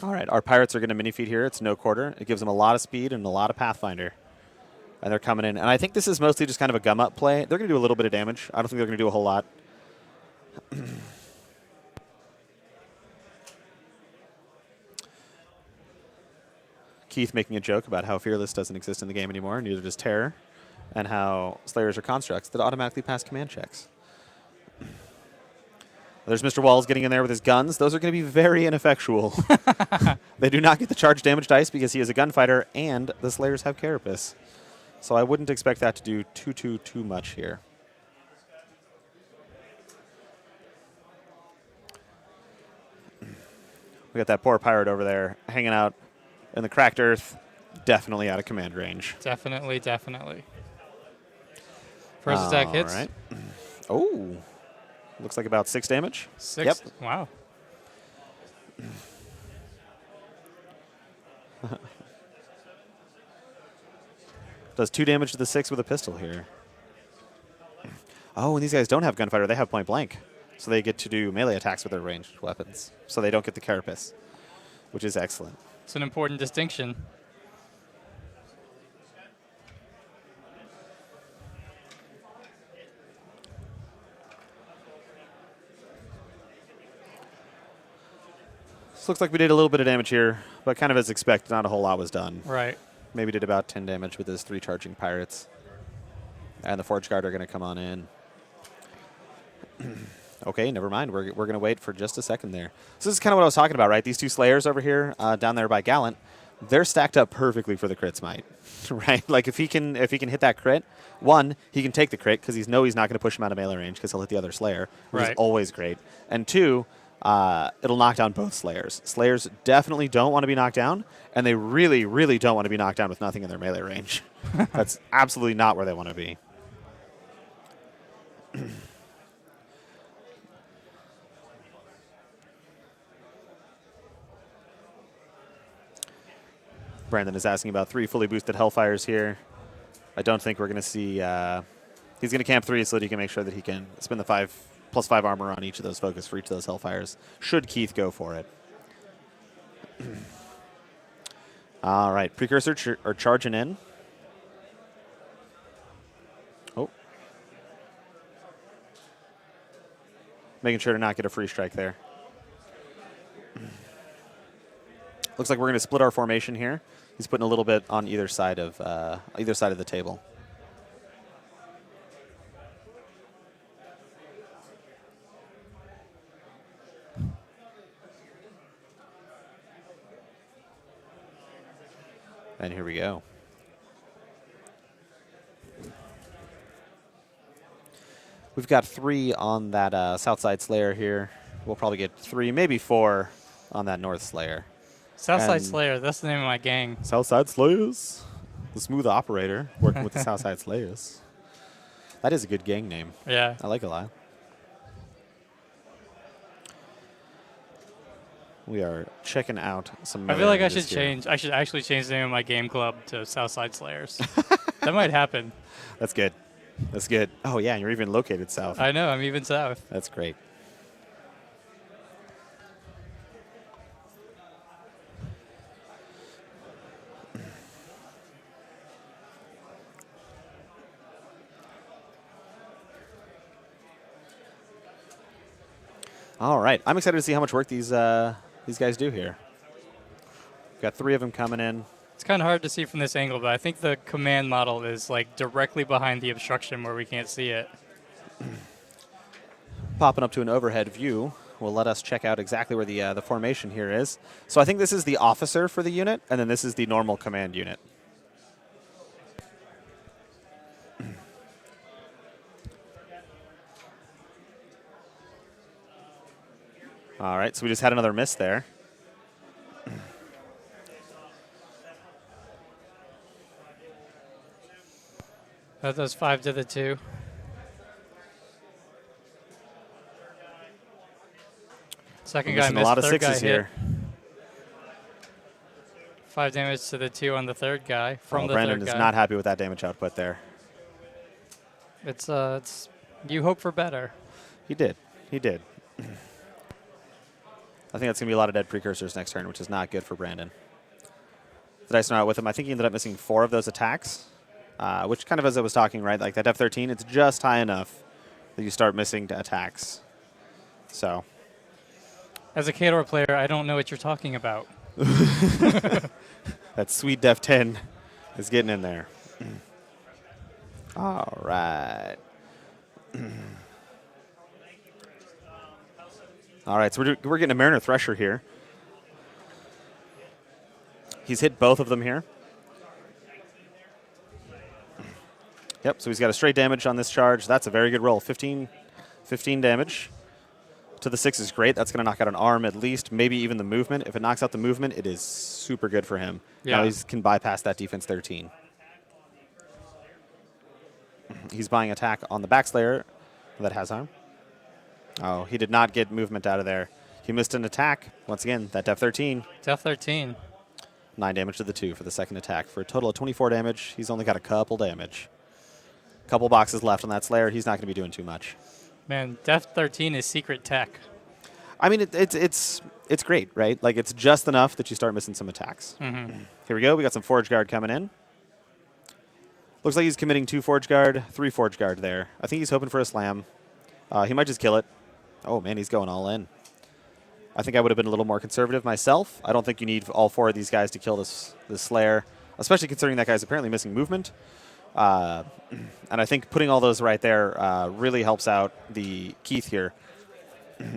All right, our pirates are going to mini feed here. It's no quarter. It gives them a lot of speed and a lot of Pathfinder. And they're coming in. And I think this is mostly just kind of a gum up play. They're going to do a little bit of damage. I don't think they're going to do a whole lot. Keith making a joke about how Fearless doesn't exist in the game anymore, neither does Terror, and how Slayers are constructs that automatically pass command checks. There's Mr. Walls getting in there with his guns. Those are going to be very ineffectual. They do not get the charge damage dice because he is a gunfighter, and the Slayers have Carapace. So I wouldn't expect that to do too much here. We got that poor pirate over there hanging out in the cracked earth, definitely out of command range. Definitely. First attack hits. All right. Oh, looks like about 6 damage. 6. Yep. Wow. Does 2 damage to the 6 with a pistol here. Oh, and these guys don't have gunfighter. They have point blank. So they get to do melee attacks with their ranged weapons. So they don't get the carapace, which is excellent. It's an important distinction. This looks like we did a little bit of damage here, but kind of as expected, not a whole lot was done. Right. Maybe did about 10 damage with his 3 charging pirates. And the Forge Guard are going to come on in. Okay, never mind. We're going to wait for just a second there. So this is kind of what I was talking about, right? These 2 Slayers over here, down there by Gallant, they're stacked up perfectly for the crit smite, right? Like if he can hit that crit, one, he can take the crit because he's not going to push him out of melee range because he'll hit the other Slayer, which is Right. always great. And 2, it'll knock down both Slayers. Slayers definitely don't want to be knocked down, and they really, really don't want to be knocked down with nothing in their melee range. That's absolutely not where they want to be. Brandon is asking about 3 fully boosted Hellfires here. I don't think we're going to see He's going to camp 3 so that he can make sure that he can spend the +5 armor on each of those focus for each of those Hellfires, should Keith go for it. All right, Precursor are charging in. Oh. Making sure to not get a free strike there. Looks like we're going to split our formation here. He's putting a little bit on either side of the table. And here we go. We've got 3 on that south side Slayer here. We'll probably get 3, maybe 4 on that north Slayer. Southside Slayer, that's the name of my gang. Southside Slayers. The smooth operator working with the Southside Slayers. That is a good gang name. Yeah. I like it a lot. We are checking out some. I feel like I should change. I should actually change the name of my game club to Southside Slayers. That might happen. That's good. That's good. Oh, yeah, and you're even located south. I know. I'm even south. That's great. All right. I'm excited to see how much work these guys do here. We've got 3 of them coming in. It's kind of hard to see from this angle, but I think the command model is like directly behind the obstruction where we can't see it. Popping up to an overhead view will let us check out exactly where the formation here is. So I think this is the officer for the unit, and then this is the normal command unit. All right, so we just had another miss there. That does 5 to the 2. Second guy missed. A lot of third guy 6s here. hit. 5 damage to the 2 on the third guy from the Brandon third is guy. not happy with that damage output there. It's you hope for better. He did. He did. I think that's going to be a lot of dead precursors next turn, which is not good for Brandon. The dice are out with him. I think he ended up missing 4 of those attacks, which kind of, as I was talking, right, like that F13, it's just high enough that you start missing attacks. So. As a Kador player, I don't know what you're talking about. That sweet Def 10 is getting in there. All right. All right, so we're getting a Mariner Thresher here. He's hit both of them here. Yep, so he's got a straight damage on this charge. That's a very good roll. 15 damage. To the 6 is great. That's going to knock out an arm at least, maybe even the movement. If it knocks out the movement, it is super good for him. Yeah. Now he can bypass that defense 13. He's buying attack on the Backslayer that has arm. Oh, he did not get movement out of there. He missed an attack. Once again, that Def 13. Def 13. 9 damage to the 2 for the second attack. For a total of 24 damage, he's only got a couple damage. Couple boxes left on that Slayer. He's not going to be doing too much. Man, Def 13 is secret tech. I mean, it's great, right? Like, it's just enough that you start missing some attacks. Mm-hmm. Here we go. We got some Forge Guard coming in. Looks like he's committing 2 Forge Guard, 3 Forge Guard there. I think he's hoping for a slam. He might just kill it. Oh, man, he's going all in. I think I would have been a little more conservative myself. I don't think you need all 4 of these guys to kill this Slayer, especially considering that guy's apparently missing movement. And I think putting all those right there really helps out the Keith here.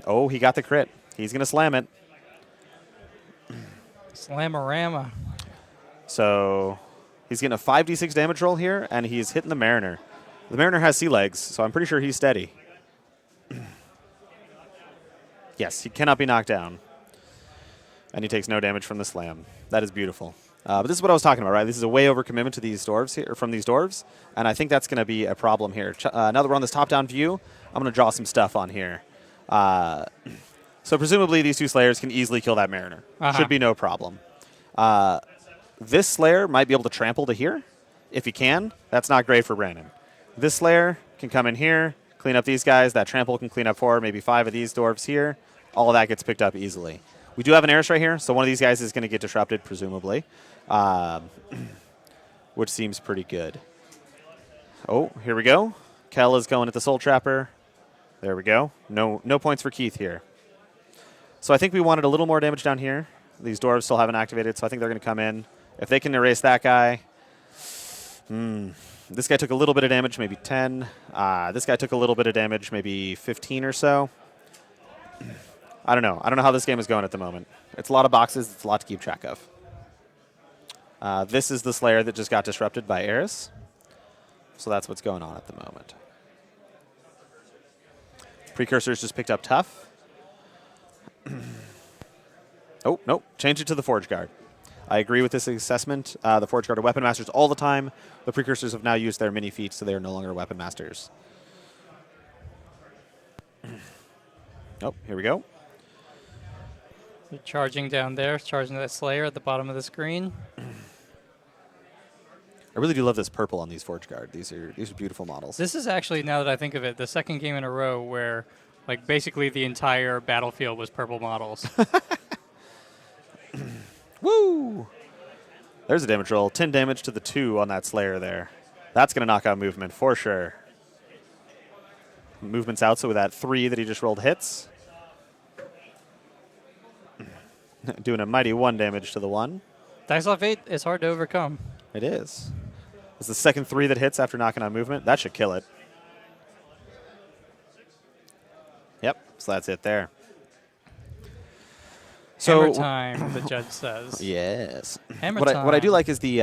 Oh, he got the crit. He's going to slam it. Slamorama. So he's getting a 5d6 damage roll here, and he's hitting the Mariner. The Mariner has sea legs, so I'm pretty sure he's steady. Yes, he cannot be knocked down. And he takes no damage from the slam. That is beautiful. But this is what I was talking about, right? This is a way over commitment to these dwarves here, from these dwarves, and I think that's going to be a problem here. Now that we're on this top-down view, I'm going to draw some stuff on here. So presumably these 2 Slayers can easily kill that Mariner. Should be no problem. This Slayer might be able to trample to here. If he can, that's not great for Brandon. This Slayer can come in here, clean up these guys. That trample can clean up 4, maybe 5 of these dwarves here. All of that gets picked up easily. We do have an Eris right here, so one of these guys is going to get disrupted, presumably, which seems pretty good. Oh, here we go. Kel is going at the Soul Trapper. There we go. No points for Keith here. So I think we wanted a little more damage down here. These dwarves still haven't activated, so I think they're going to come in. If they can erase that guy. This guy took a little bit of damage, maybe 10. This guy took a little bit of damage, maybe 15 or so. I don't know. I don't know how this game is going at the moment. It's a lot of boxes. It's a lot to keep track of. This is the Slayer that just got disrupted by Eris. So that's what's going on at the moment. Precursors just picked up tough. Oh, nope. Change it to the Forge Guard. I agree with this assessment. The Forge Guard are Weapon Masters all the time. The Precursors have now used their mini feats, so they are no longer Weapon Masters. Oh, here we go. They're charging down there, charging that Slayer at the bottom of the screen. I really do love this purple on these Forge Guard. These are beautiful models. This is actually, now that I think of it, the second game in a row where, like, basically the entire battlefield was purple models. Woo! There's a damage roll. 10 damage to the 2 on that Slayer there. That's going to knock out movement for sure. Movement's out, so with that 3 that he just rolled hits. Doing a mighty 1 damage to the 1. Dice Law Fate is hard to overcome. It is. It's the second 3 that hits after knocking out movement. That should kill it. Yep, so that's it there. Hammer time, the judge says. Yes. Hammer time. What I do like is the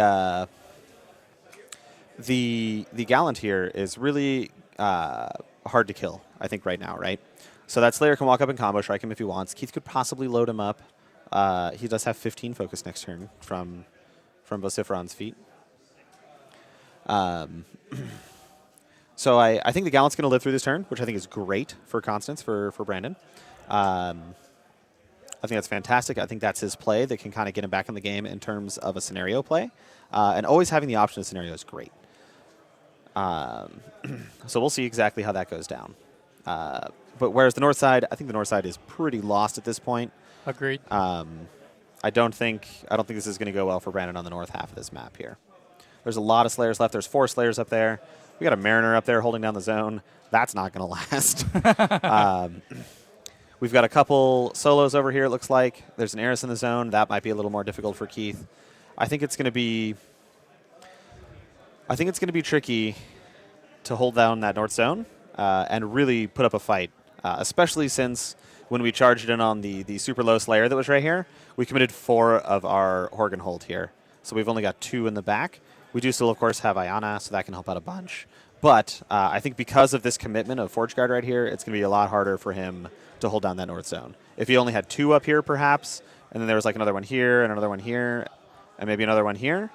Gallant here is really hard to kill, I think, right now, right? So that Slayer can walk up and combo strike him if he wants. Keith could possibly load him up. He does have 15 focus next turn from Vociferon's feat. So I think the Gallant's going to live through this turn, which I think is great for Constance, for Brandon. I think that's fantastic. I think that's his play that can kind of get him back in the game in terms of a scenario play. And always having the option of scenario is great. So we'll see exactly how that goes down. But whereas the north side, I think the north side is pretty lost at this point. Agreed. I don't think this is going to go well for Brandon on the north half of this map here. There's a lot of Slayers left. There's 4 Slayers up there. We got a Mariner up there holding down the zone. That's not going to last. We've got a couple solos over here, it looks like. There's an Eris in the zone. That might be a little more difficult for Keith. I think it's going to be tricky to hold down that north zone and really put up a fight, especially since when we charged in on the super low Slayer that was right here, we committed 4 of our Horgan hold here. So we've only got 2 in the back. We do still, of course, have Ayana, so that can help out a bunch. But I think because of this commitment of Forge Guard right here, it's going to be a lot harder for him to hold down that north zone. If he only had 2 up here, perhaps, and then there was like another one here and another one here and maybe another one here,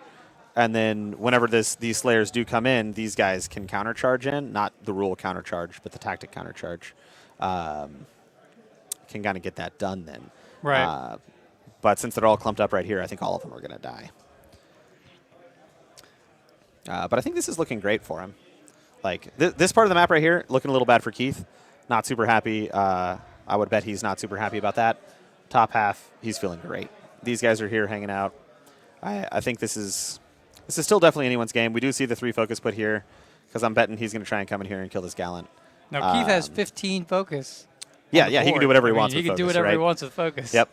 and then whenever these Slayers do come in, these guys can countercharge in, not the rule countercharge, but the tactic countercharge. Can kind of get that done then. Right. But since they're all clumped up right here, I think all of them are going to die. But I think this is looking great for him. Like, this part of the map right here, looking a little bad for Keith. Not super happy. I would bet he's not super happy about that. Top half, he's feeling great. These guys are here hanging out. I think this is still definitely anyone's game. We do see the 3 focus put here, because I'm betting he's going to try and come in here and kill this Gallant. Now, Keith has 15 focus. Yeah, he can do whatever he wants with He focus, can do whatever right? he wants with focus. Yep.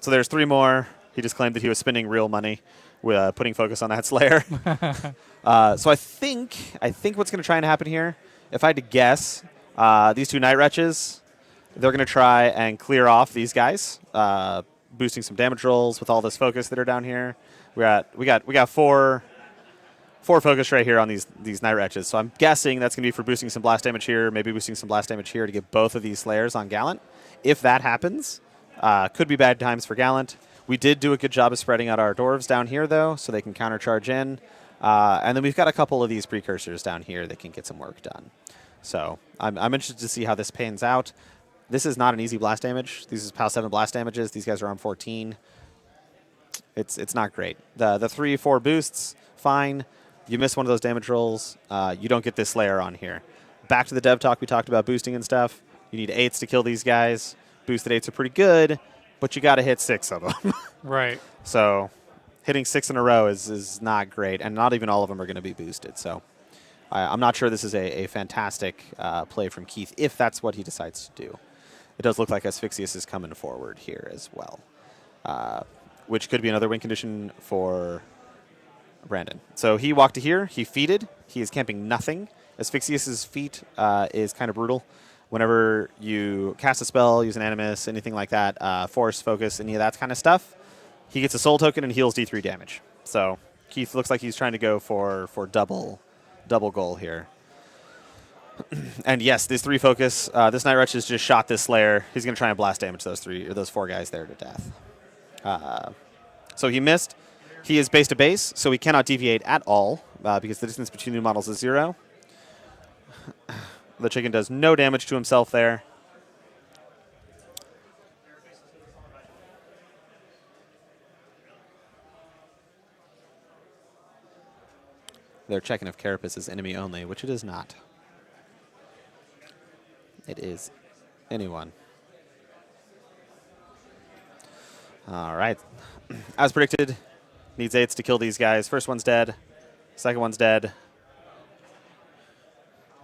So there's 3 more. He just claimed that he was spending real money with putting focus on that Slayer. So I think what's going to try and happen here, if I had to guess, these 2 Night Wretches, they're going to try and clear off these guys, boosting some damage rolls with all this focus that are down here. We got 4 focus right here on these Night Wretches. So I'm guessing that's going to be for boosting some blast damage here, maybe boosting some blast damage here to get both of these Slayers on Gallant. If that happens, could be bad times for Gallant. We did do a good job of spreading out our Dwarves down here, though, so they can countercharge in. And then we've got a couple of these Precursors down here that can get some work done. So I'm interested to see how this pans out. This is not an easy blast damage. These is POW 7 blast damages. These guys are on 14. It's not great. The 3-4 boosts, fine. You miss one of those damage rolls, you don't get this Slayer on here. back to the dev talk we talked about boosting and stuff. You need 8s to kill these guys. Boosted 8s are pretty good, but you got to hit 6 of them. Right. So hitting 6 in a row is not great, and not even all of them are going to be boosted. So I'm not sure this is a fantastic play from Keith if that's what he decides to do. It does look like Asphyxius is coming forward here as well, which could be another win condition for Brandon. So he walked to here. He feated. He is camping nothing. Asphyxius's feat is kind of brutal. Whenever you cast a spell, use an animus, anything like that, force, focus, any of that kind of stuff, he gets a soul token and heals D3 damage. So Keith looks like he's trying to go for double goal here. And yes, this 3 focus, this Night Wretch has just shot this Slayer. He's going to try and blast damage those 4 guys there to death. So he missed. He is base to base, so he cannot deviate at all because the distance between the models is 0. The chicken does no damage to himself there. They're checking if Carapace is enemy only, which it is not. It is anyone. All right. As predicted, needs 8s to kill these guys. First one's dead. Second one's dead.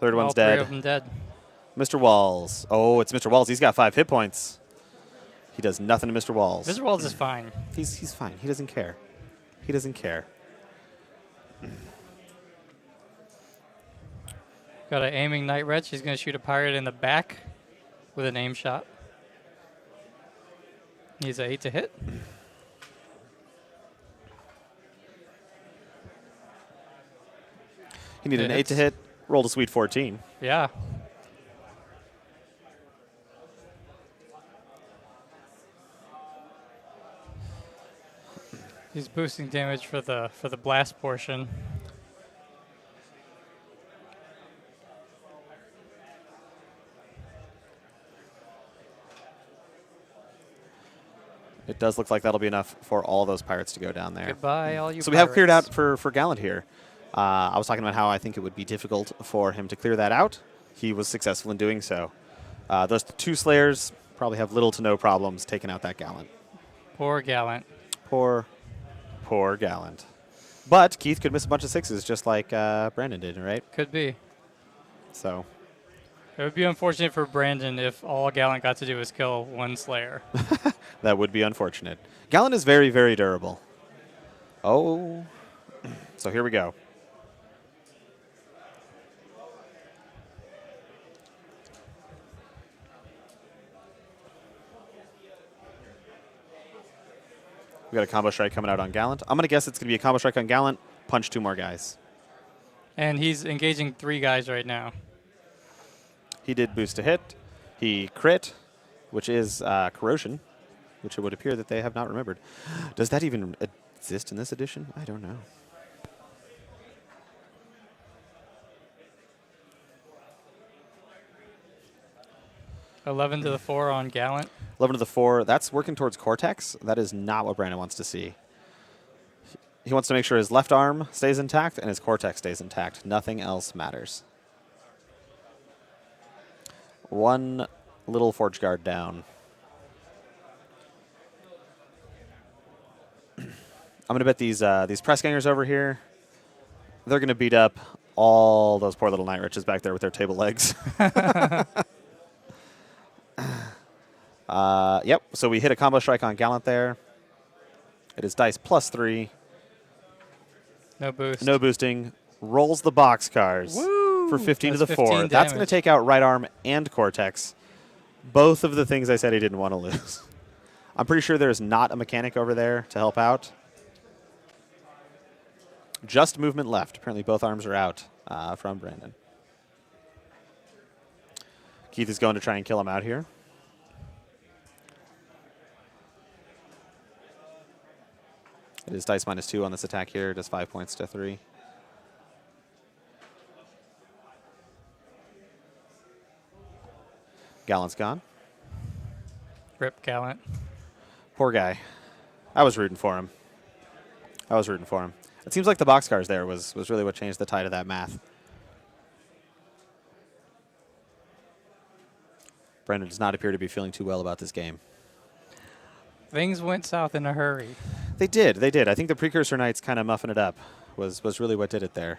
Third one's dead. All 3 of them dead. Mr. Walls. Oh, it's Mr. Walls. He's got 5 hit points. He does nothing to Mr. Walls. Mr. Walls is fine. He's fine. He doesn't care. He doesn't care. Got an aiming Night Wretch. He's going to shoot a pirate in the back with an aim shot. He's an 8 to hit. He needed an 8 to hit. Rolled a sweet 14. Yeah. He's boosting damage for the blast portion. It does look like that'll be enough for all those pirates to go down there. Goodbye, all you So we have cleared out pirates. for Gallant here. I was talking about how I think it would be difficult for him to clear that out. He was successful in doing so. Those 2 Slayers probably have little to no problems taking out that Gallant. Poor Gallant. Poor Gallant. But Keith could miss a bunch of 6s just like Brandon did, right? Could be. So It would be unfortunate for Brandon if all Gallant got to do was kill 1 Slayer. that would be unfortunate. Gallant is very, very durable. Oh. So here we go. We got a combo strike coming out on Gallant. I'm going to guess it's going to be a combo strike on Gallant, punch 2 more guys. And he's engaging 3 guys right now. He did boost a hit. He crit, which is corrosion, which it would appear that they have not remembered. Does that even exist in this edition? I don't know. 11 to the 4 on Gallant. 11 to the 4. That's working towards Cortex. That is not what Brandon wants to see. He wants to make sure his left arm stays intact and his Cortex stays intact. Nothing else matters. 1 little Forge Guard down. I'm going to bet these press gangers over here, they're going to beat up all those poor little Night Wretches back there with their table legs. Yep, so we hit a combo strike on Gallant there. It is dice +3. No boost. No boosting. Rolls the boxcars for 15 to the 4. Damage. That's going to take out right arm and Cortex. Both of the things I said he didn't want to lose. I'm pretty sure there's not a mechanic over there to help out. Just movement left. Apparently both arms are out from Brandon. Keith is going to try and kill him out here. It is dice -2 on this attack here. It does 5 points to 3. Gallant's gone. Rip Gallant. Poor guy. I was rooting for him. It seems like the boxcars there was really what changed the tide of that math. Brendan does not appear to be feeling too well about this game. Things went south in a hurry. They did. They did. I think the Precursor Knights kind of muffing it up was really what did it there.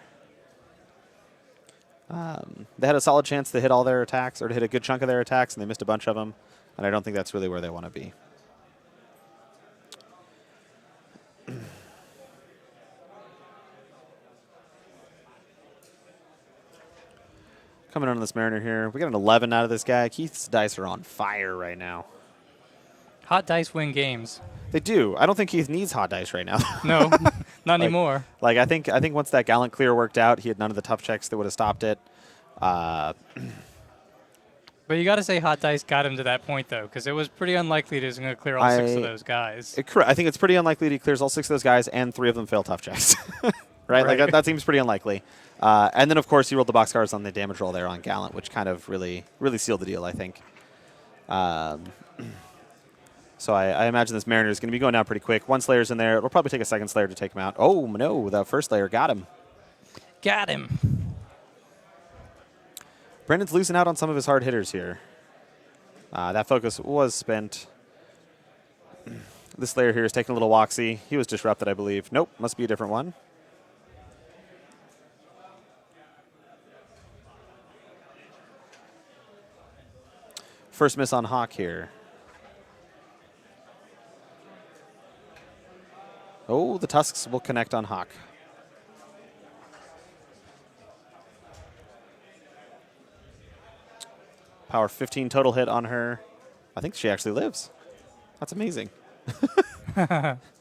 They had a solid chance to hit all their attacks, or to hit a good chunk of their attacks, and they missed a bunch of them. And I don't think that's really where they want to be. Coming on this Mariner here. We got an 11 out of this guy. Keith's dice are on fire right now. Hot dice win games. They do. I don't think Keith needs hot dice right now. No, not anymore. Like I think once that Gallant clear worked out, he had none of the tough checks that would have stopped it. But you got to say hot dice got him to that point, though, because it was pretty unlikely that he was going to clear all 6 of those guys. I think it's pretty unlikely that he clears all 6 of those guys, and 3 of them fail tough checks. Right? Like that seems pretty unlikely. And then, of course, he rolled the boxcars on the damage roll there on Gallant, which kind of really sealed the deal, I think. So I imagine this Mariner is going to be going down pretty quick. 1 Slayer's in there. It'll probably take a 2nd Slayer to take him out. Oh, no, the 1st Slayer got him. Got him. Brendan's losing out on some of his hard hitters here. That focus was spent. This Slayer here is taking a little walksy. He was disrupted, I believe. Nope, must be a different one. First miss on Hawk here. Oh, the Tusks will connect on Hawk. Power 15 total hit on her. I think she actually lives. That's amazing.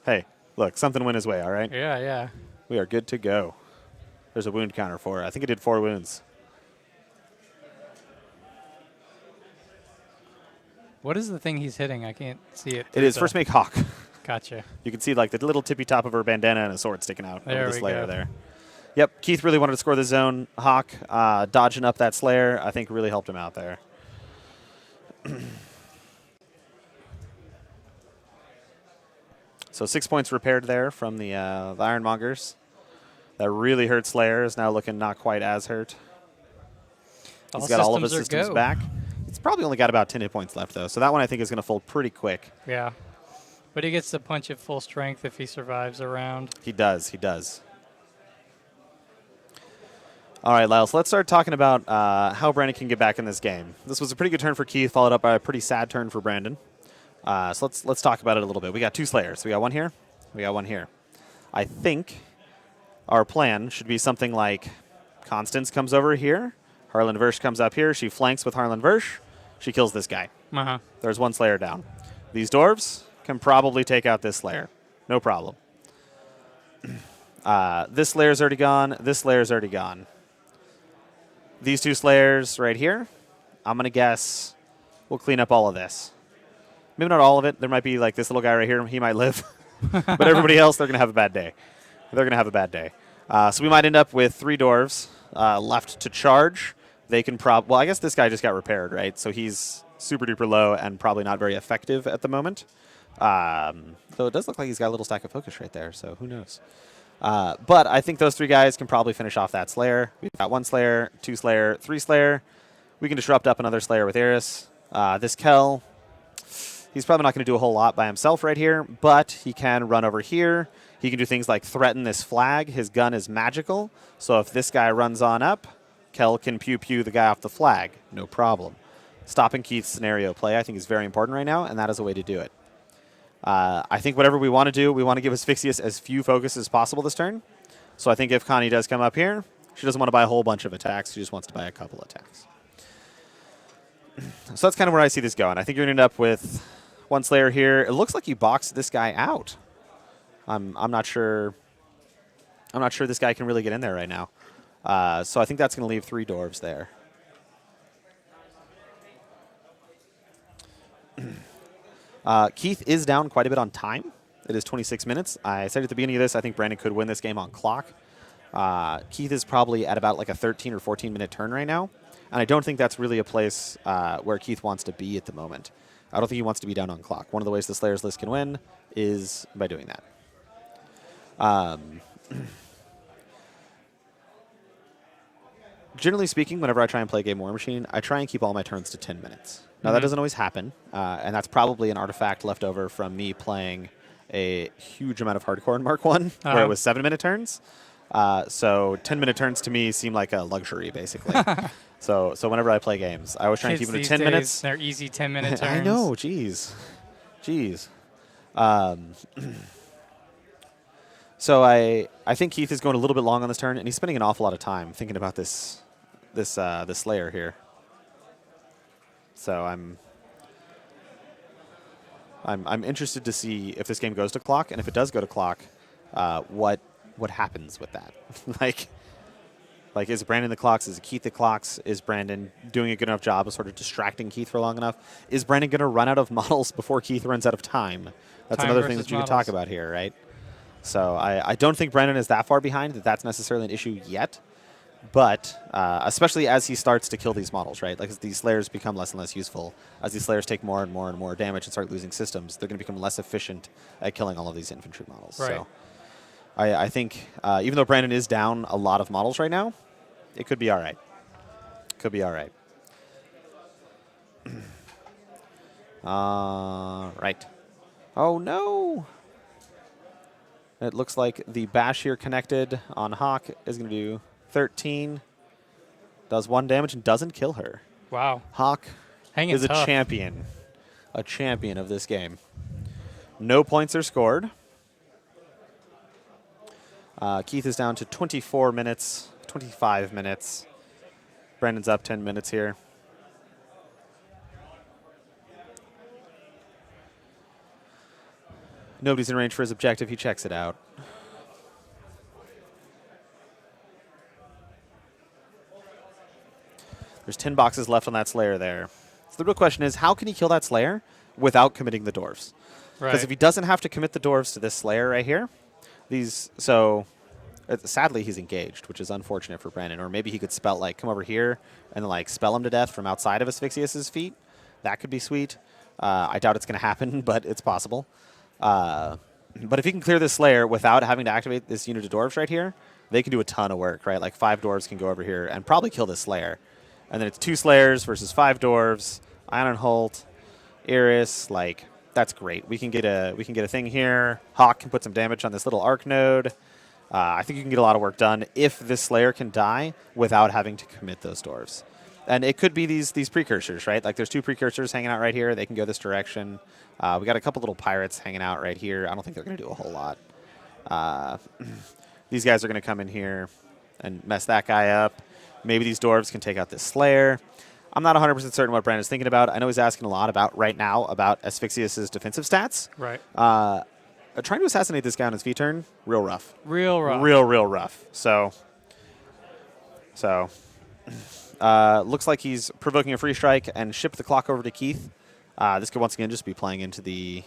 Hey, look, something went his way, all right? Yeah, yeah. We are good to go. There's a wound counter for her. I think it did 4 wounds. What is the thing he's hitting? I can't see it. It is First Make Hawk. Gotcha. You can see like the little tippy top of her bandana and a sword sticking out There over the we Slayer go. there. Yep, Keith really wanted to score the zone. Hawk dodging up that Slayer, I think really helped him out there. So 6 points repaired there from the Ironmongers. That really hurt Slayer. Is now looking not quite as hurt. He's got all of his systems back. It's probably only got about 10 hit points left, though. So that one I think is going to fold pretty quick. Yeah. But he gets to punch at full strength if he survives a round. He does. He does. All right, Lyle, so let's start talking about how Brandon can get back in this game. This was a pretty good turn for Keith, followed up by a pretty sad turn for Brandon. So let's talk about it a little bit. We got 2 Slayers. We got 1 here. We got 1 here. I think our plan should be something like Constance comes over here. Harlan Versh comes up here. She flanks with Harlan Versh. She kills this guy. Uh-huh. There's 1 Slayer down. These dwarves can probably take out this Slayer. No problem. This Slayer's already gone. This Slayer's already gone. These 2 Slayers right here, I'm going to guess we'll clean up all of this. Maybe not all of it. There might be like this little guy right here. He might live. But everybody else, they're going to have a bad day. They're going to have a bad day. So we might end up with 3 dwarves left to charge. They can well, I guess this guy just got repaired, right? So he's super duper low and probably not very effective at the moment. Though it does look like he's got a little stack of focus right there, so who knows? But I think those 3 guys can probably finish off that Slayer. We've got 1 Slayer, 2 Slayer, 3 Slayer. We can disrupt up another Slayer with Eris. This Kel, he's probably not going to do a whole lot by himself right here, but he can run over here. He can do things like threaten this flag. His gun is magical, so if this guy runs on up, Kel can pew-pew the guy off the flag. No problem. Stopping Keith's scenario play, I think, is very important right now, and that is a way to do it. I think whatever we want to do, we want to give Asphyxious as few focus as possible this turn. So I think if Connie does come up here, she doesn't want to buy a whole bunch of attacks. She just wants to buy a couple attacks. So that's kind of where I see this going. I think you're going to end up with 1 Slayer here. It looks like you boxed this guy out. I'm not sure. I'm not sure this guy can really get in there right now. So I think that's going to leave 3 dwarves there. Keith is down quite a bit on time. It is 26 minutes. I said at the beginning of this, I think Brandon could win this game on clock. Keith is probably at about like a 13 or 14-minute turn right now. And I don't think that's really a place where Keith wants to be at the moment. I don't think he wants to be down on clock. One of the ways the Slayers list can win is by doing that. generally speaking, whenever I try and play a game War Machine, I try and keep all my turns to 10 minutes. Now, that doesn't always happen, and that's probably an artifact left over from me playing a huge amount of hardcore in Mark 1, where it was 7-minute turns. So 10-minute turns to me seem like a luxury, basically. So whenever I play games, I always try and keep them to 10 minutes. They're easy 10-minute turns. I know, jeez. So I think Keith is going a little bit long on this turn, and he's spending an awful lot of time thinking about this Slayer here. So I'm interested to see if this game goes to clock, and if it does go to clock, what happens with that. like is Brandon the clocks? Is it Keith the clocks? Is Brandon doing a good enough job of sort of distracting Keith for long enough? Is Brandon going to run out of models before Keith runs out of time? That's another thing that you could talk about here, right? So I don't think Brandon is that far behind that that's necessarily an issue yet. But especially as he starts to kill these models, right? Like as these Slayers become less and less useful, as these Slayers take more and more and more damage and start losing systems, they're going to become less efficient at killing all of these infantry models. Right. So I think even though Brandon is down a lot of models right now, it could be all right. Could be all right. Right. Oh, no. It looks like the bash here connected on Hawk is going to do 13. Does 1 damage and doesn't kill her. Wow. Hawk Hanging is tough. a champion. A champion of this game. No points are scored. Keith is down to 24 minutes, 25 minutes. Brandon's up 10 minutes here. Nobody's in range for his objective. He checks it out. There's 10 boxes left on that Slayer there. So the real question is, how can he kill that Slayer without committing the Dwarves? Because Right. if he doesn't have to commit the Dwarves to this Slayer right here, sadly he's engaged, which is unfortunate for Brandon. Or maybe he could come over here and spell him to death from outside of Asphyxius's feet. That could be sweet. I doubt it's going to happen, but it's possible. But if he can clear this Slayer without having to activate this unit of Dwarves right here, they can do a ton of work, right? Like 5 Dwarves can go over here and probably kill this Slayer. And then it's 2 Slayers versus 5 Dwarves, Ironholt, Iris, that's great. We can get a thing here. Hawk can put some damage on this little arc node. I think you can get a lot of work done if this Slayer can die without having to commit those Dwarves. And it could be these precursors, right? Like there's 2 precursors hanging out right here. They can go this direction. We got a couple little pirates hanging out right here. I don't think they're going to do a whole lot. These guys are going to come in here and mess that guy up. Maybe these Dwarves can take out this Slayer. I'm not 100% certain what Brandon's thinking about. I know he's asking a lot about Asphyxius's defensive stats. Right. Trying to assassinate this guy on his V-turn, real rough. Real rough. Real rough. So looks like he's provoking a free strike and shipped the clock over to Keith. This could once again just be playing into the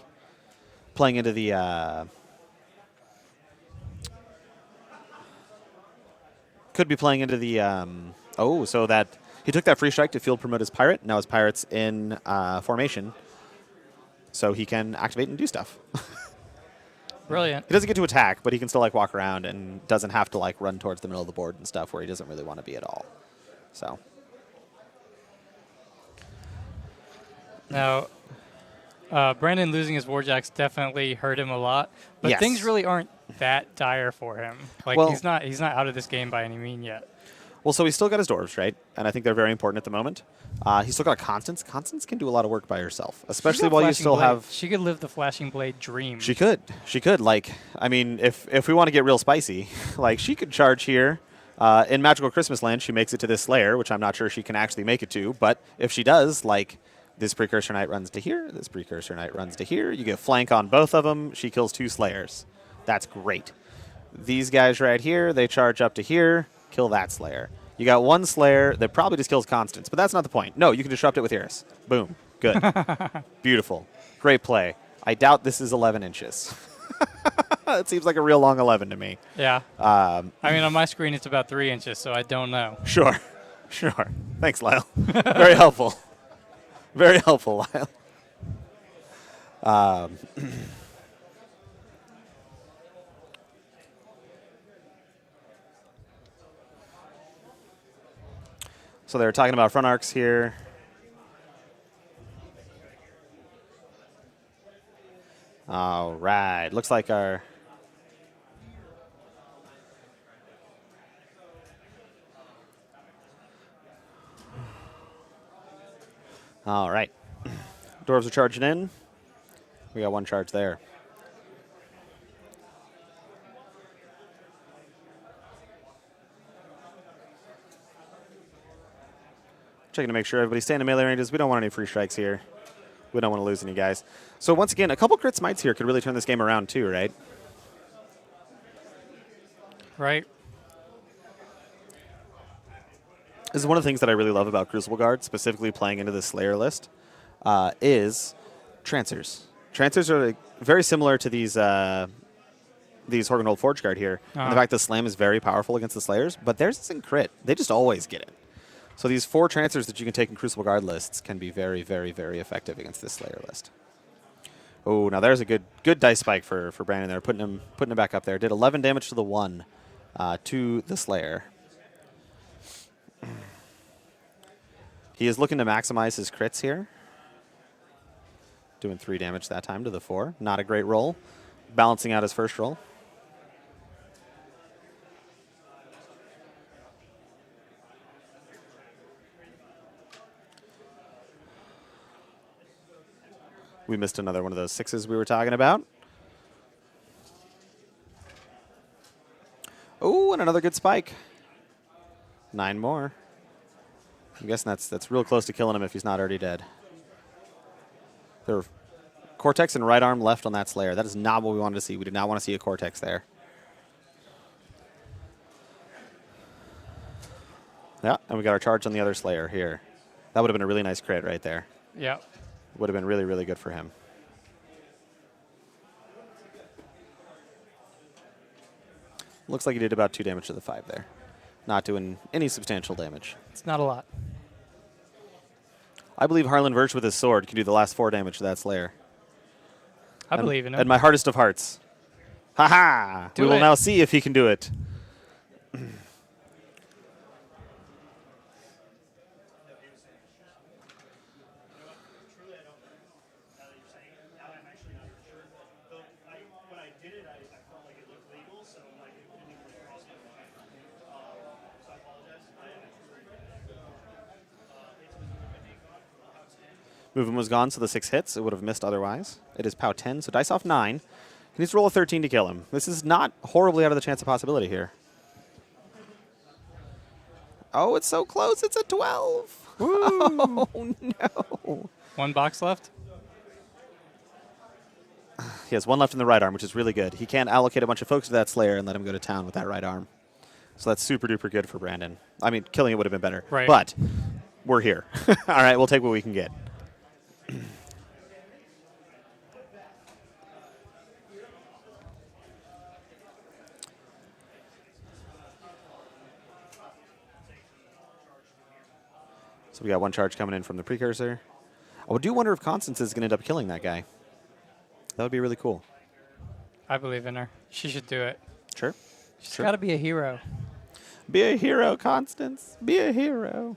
so that he took that free strike to field promote his pirate. Now his pirate's in formation, so he can activate and do stuff. Brilliant. He doesn't get to attack, but he can still walk around and doesn't have to run towards the middle of the board and stuff where he doesn't really want to be at all. So Now, Brandon losing his Warjacks definitely hurt him a lot, but Yes. things really aren't that dire for him. Well- He's not out of this game by any mean yet. Well, so he's still got his Dwarves, right? And I think they're very important at the moment. He's still got a Constance. Constance can do a lot of work by herself, especially while you still have... She could live the Flashing Blade dream. She could. If we want to get real spicy, she could charge here. In Magical Christmas Land, she makes it to this Slayer, which I'm not sure she can actually make it to. But if she does, this Precursor Knight runs to here, this Precursor Knight runs to here. You get flank on both of them. She kills 2 Slayers. That's great. These guys right here, they charge up to here, kill that Slayer. You got 1 Slayer that probably just kills Constance, but that's not the point. No, you can disrupt it with Iris. Boom. Good. Beautiful. Great play. I doubt this is 11 inches. It seems like a real long 11 to me. Yeah. On my screen it's about 3 inches, so I don't know. Sure. Thanks, Lyle. Very helpful. Very helpful, Lyle. So they're talking about front arcs here. All right. Looks like our... All right. Dwarves are charging in. We got one charge there. Checking to make sure everybody's staying in melee ranges. We don't want any free strikes here. We don't want to lose any guys. So once again, a couple crit smites here could really turn this game around too, right? Right. This is one of the things that I really love about Crucible Guard, specifically playing into this Slayer list, is Trancers. Trancers are like, very similar to these Horgenhold Forge Guard here. And the fact that Slam is very powerful against the Slayers, but theirs isn't crit. They just always get it. So these 4 Trancers that you can take in Crucible Guard lists can be very, very, very effective against this Slayer list. Oh, now there's a good dice spike for Brandon there, putting him back up there. Did 11 damage to the 1 to the Slayer. He is looking to maximize his crits here. Doing 3 damage that time to the 4. Not a great roll. Balancing out his first roll. We missed another one of those 6s we were talking about. Oh, and another good spike. 9 more. I'm guessing that's real close to killing him if he's not already dead. There are Cortex and right arm left on that Slayer. That is not what we wanted to see. We did not want to see a Cortex there. Yeah, and we got our charge on the other Slayer here. That would have been a really nice crit right there. Yeah. Would have been really, really good for him. Looks like he did about 2 damage to the 5 there. Not doing any substantial damage. It's not a lot. I believe Harlan Virch with his sword can do the last 4 damage to that Slayer. I believe in him. And my hardest of hearts. Ha-ha! We will now see if he can do it. Movement was gone, so the 6 hits. It would have missed otherwise. It is POW 10, so dice off 9. He needs to roll a 13 to kill him. This is not horribly out of the chance of possibility here. Oh, it's so close. It's a 12. Oh, no. 1 box left? He has 1 left in the right arm, which is really good. He can't allocate a bunch of folks to that Slayer and let him go to town with that right arm. So that's super duper good for Brandon. I mean, killing it would have been better. Right. But we're here. All right, we'll take what we can get. So we got 1 charge coming in from the Precursor. I do wonder if Constance is going to end up killing that guy. That would be really cool. I believe in her. She should do it. Sure. She's got to be a hero. Be a hero, Constance. Be a hero.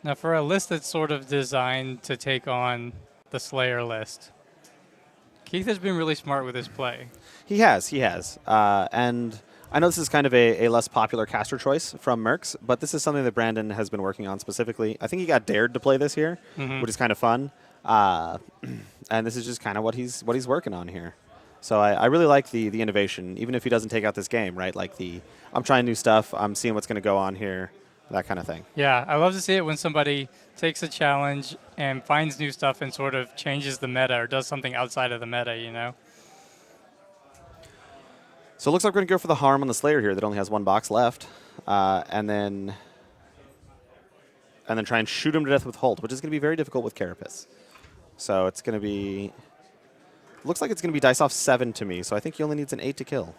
Now, for a list that's sort of designed to take on the Slayer list, Keith has been really smart with his play. He has. And I know this is kind of a less popular caster choice from Mercs, but this is something that Brandon has been working on specifically. I think he got dared to play this here, which is kind of fun. And this is just kind of what he's working on here. So I really like the innovation, even if he doesn't take out this game, right? Like I'm trying new stuff, I'm seeing what's going to go on here. That kind of thing. Yeah, I love to see it when somebody takes a challenge and finds new stuff and sort of changes the meta or does something outside of the meta, you know? So it looks like we're going to go for the harm on the Slayer here that only has 1 box left. And then try and shoot him to death with Holt, which is going to be very difficult with Carapace. So it's going to be... Looks like it's going to be dice off 7 to me, so I think he only needs an 8 to kill.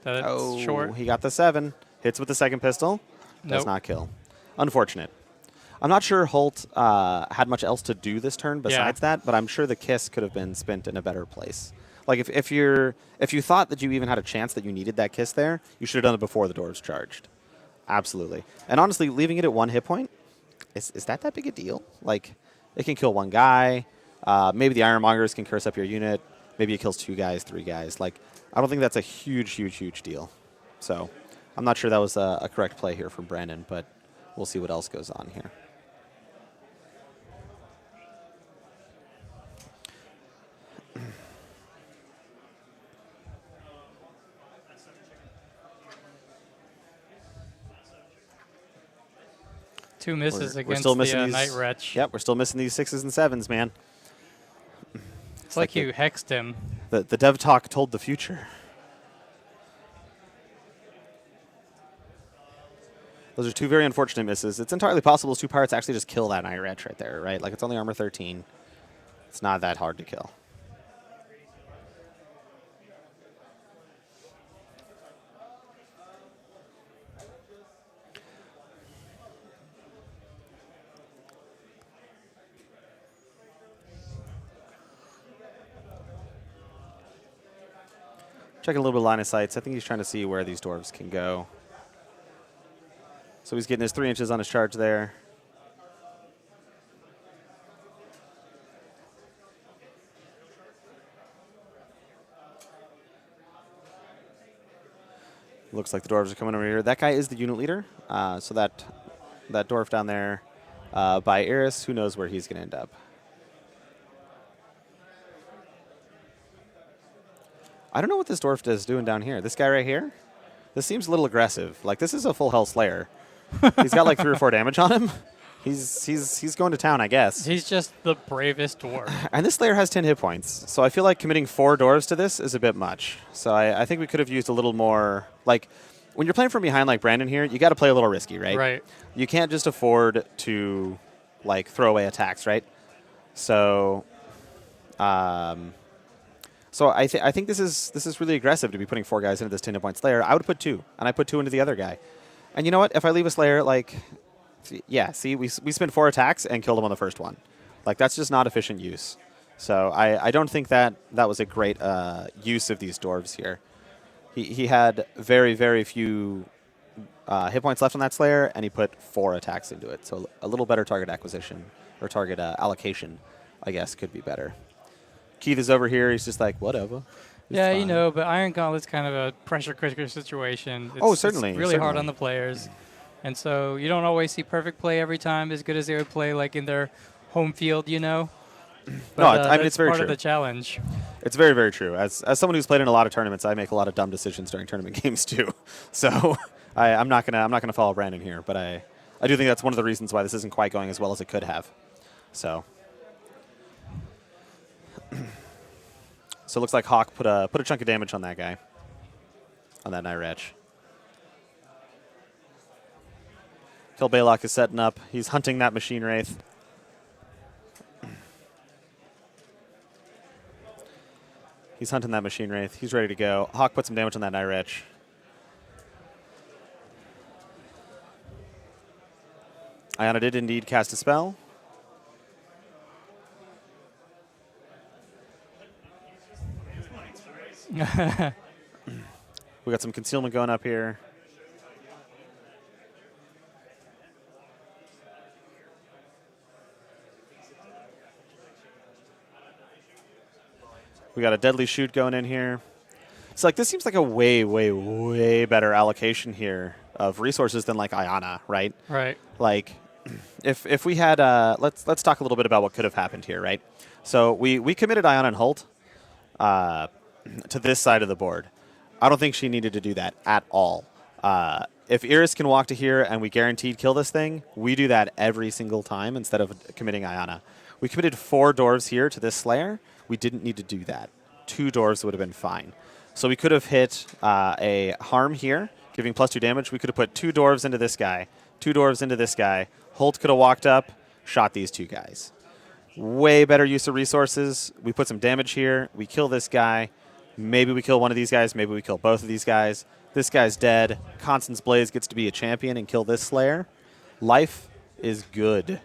That's Oh, short. he got the 7. Hits with the second pistol. Does Nope. not kill. Unfortunate. I'm not sure Holt had much else to do this turn besides that, but I'm sure the kiss could have been spent in a better place. Like if you thought that you even had a chance that you needed that kiss there, you should have done it before the dwarves charged. Absolutely. And honestly, leaving it at 1 hit point, is that big a deal? Like, it can kill 1 guy. Maybe the Ironmongers can curse up your unit. Maybe it kills 2 guys, 3 guys. Like, I don't think that's a huge deal. So I'm not sure that was a correct play here from Brandon, but we'll see what else goes on here. Two misses We're against still missing the these. Night Wretch. Yep, we're still missing these 6s and 7s, man. It's like you hexed him. The dev talk told the future. Those are 2 very unfortunate misses. It's entirely possible those 2 pirates actually just kill that Night Wretch right there, right? Like, it's only armor 13. It's not that hard to kill. Checking a little bit of line of sights. I think he's trying to see where these dwarves can go. So he's getting his 3 inches on his charge there. Looks like the dwarves are coming over here. That guy is the unit leader. So that dwarf down there by Iris, who knows where he's going to end up. I don't know what this dwarf is doing down here. This guy right here? This seems a little aggressive. Like, this is a full health slayer. He's got like 3 or 4 damage on him. He's going to town, I guess. He's just the bravest dwarf. And this slayer has 10 hit points. So I feel like committing 4 dwarves to this is a bit much. So I think we could have used a little more. Like, when you're playing from behind like Brandon here, you got to play a little risky, right? Right. You can't just afford to, like, throw away attacks, right? So, So I think this is really aggressive to be putting 4 guys into this 10 hit point Slayer. I would put 2, and I put 2 into the other guy. And you know what? If I leave a Slayer, like, yeah, see, we spent 4 attacks and killed him on the first one. Like, that's just not efficient use. So I don't think that was a great use of these dwarves here. He had very few hit points left on that Slayer, and he put 4 attacks into it. So a little better target acquisition, or target allocation, I guess, could be better. Keith is over here. He's just like, whatever. It's Yeah, fine. you know, but Iron Gauntlet's kind of a pressure cooker situation. Certainly. It's really hard certainly. on the players. And so you don't always see perfect play every time as good as they would play like in their home field, you know. But, No, I mean, that's it's very part true. of the challenge. It's very true. As someone who's played in a lot of tournaments, I make a lot of dumb decisions during tournament games too. So I'm not gonna follow Brandon here, but I do think that's one of the reasons why this isn't quite going as well as it could have. So it looks like Hawk put a chunk of damage on that guy, on that Night Wretch. Kel Baylock is setting up. He's hunting that Machine Wraith. He's hunting that Machine Wraith. He's ready to go. Hawk put some damage on that Night Wretch. Iana did indeed cast a spell. We got some concealment going up here. We got a deadly shoot going in here. So like this seems like a way better allocation here of resources than like Iana, right? Right. Like if we had let's talk a little bit about what could have happened here, right? So we committed Iana and Hult to this side of the board. I don't think she needed to do that at all. If Iris can walk to here and we guaranteed kill this thing, we do that every single time instead of committing Iana. We committed 4 dwarves here to this Slayer. We didn't need to do that. 2 dwarves would have been fine. So we could have hit a harm here, giving +2 damage. We could have put 2 dwarves into this guy, 2 dwarves into this guy. Holt could have walked up, shot these 2 guys. Way better use of resources. We put some damage here. We kill this guy. Maybe we kill one of these guys. Maybe we kill both of these guys. This guy's dead. Constance Blaze gets to be a champion and kill this Slayer. Life is good.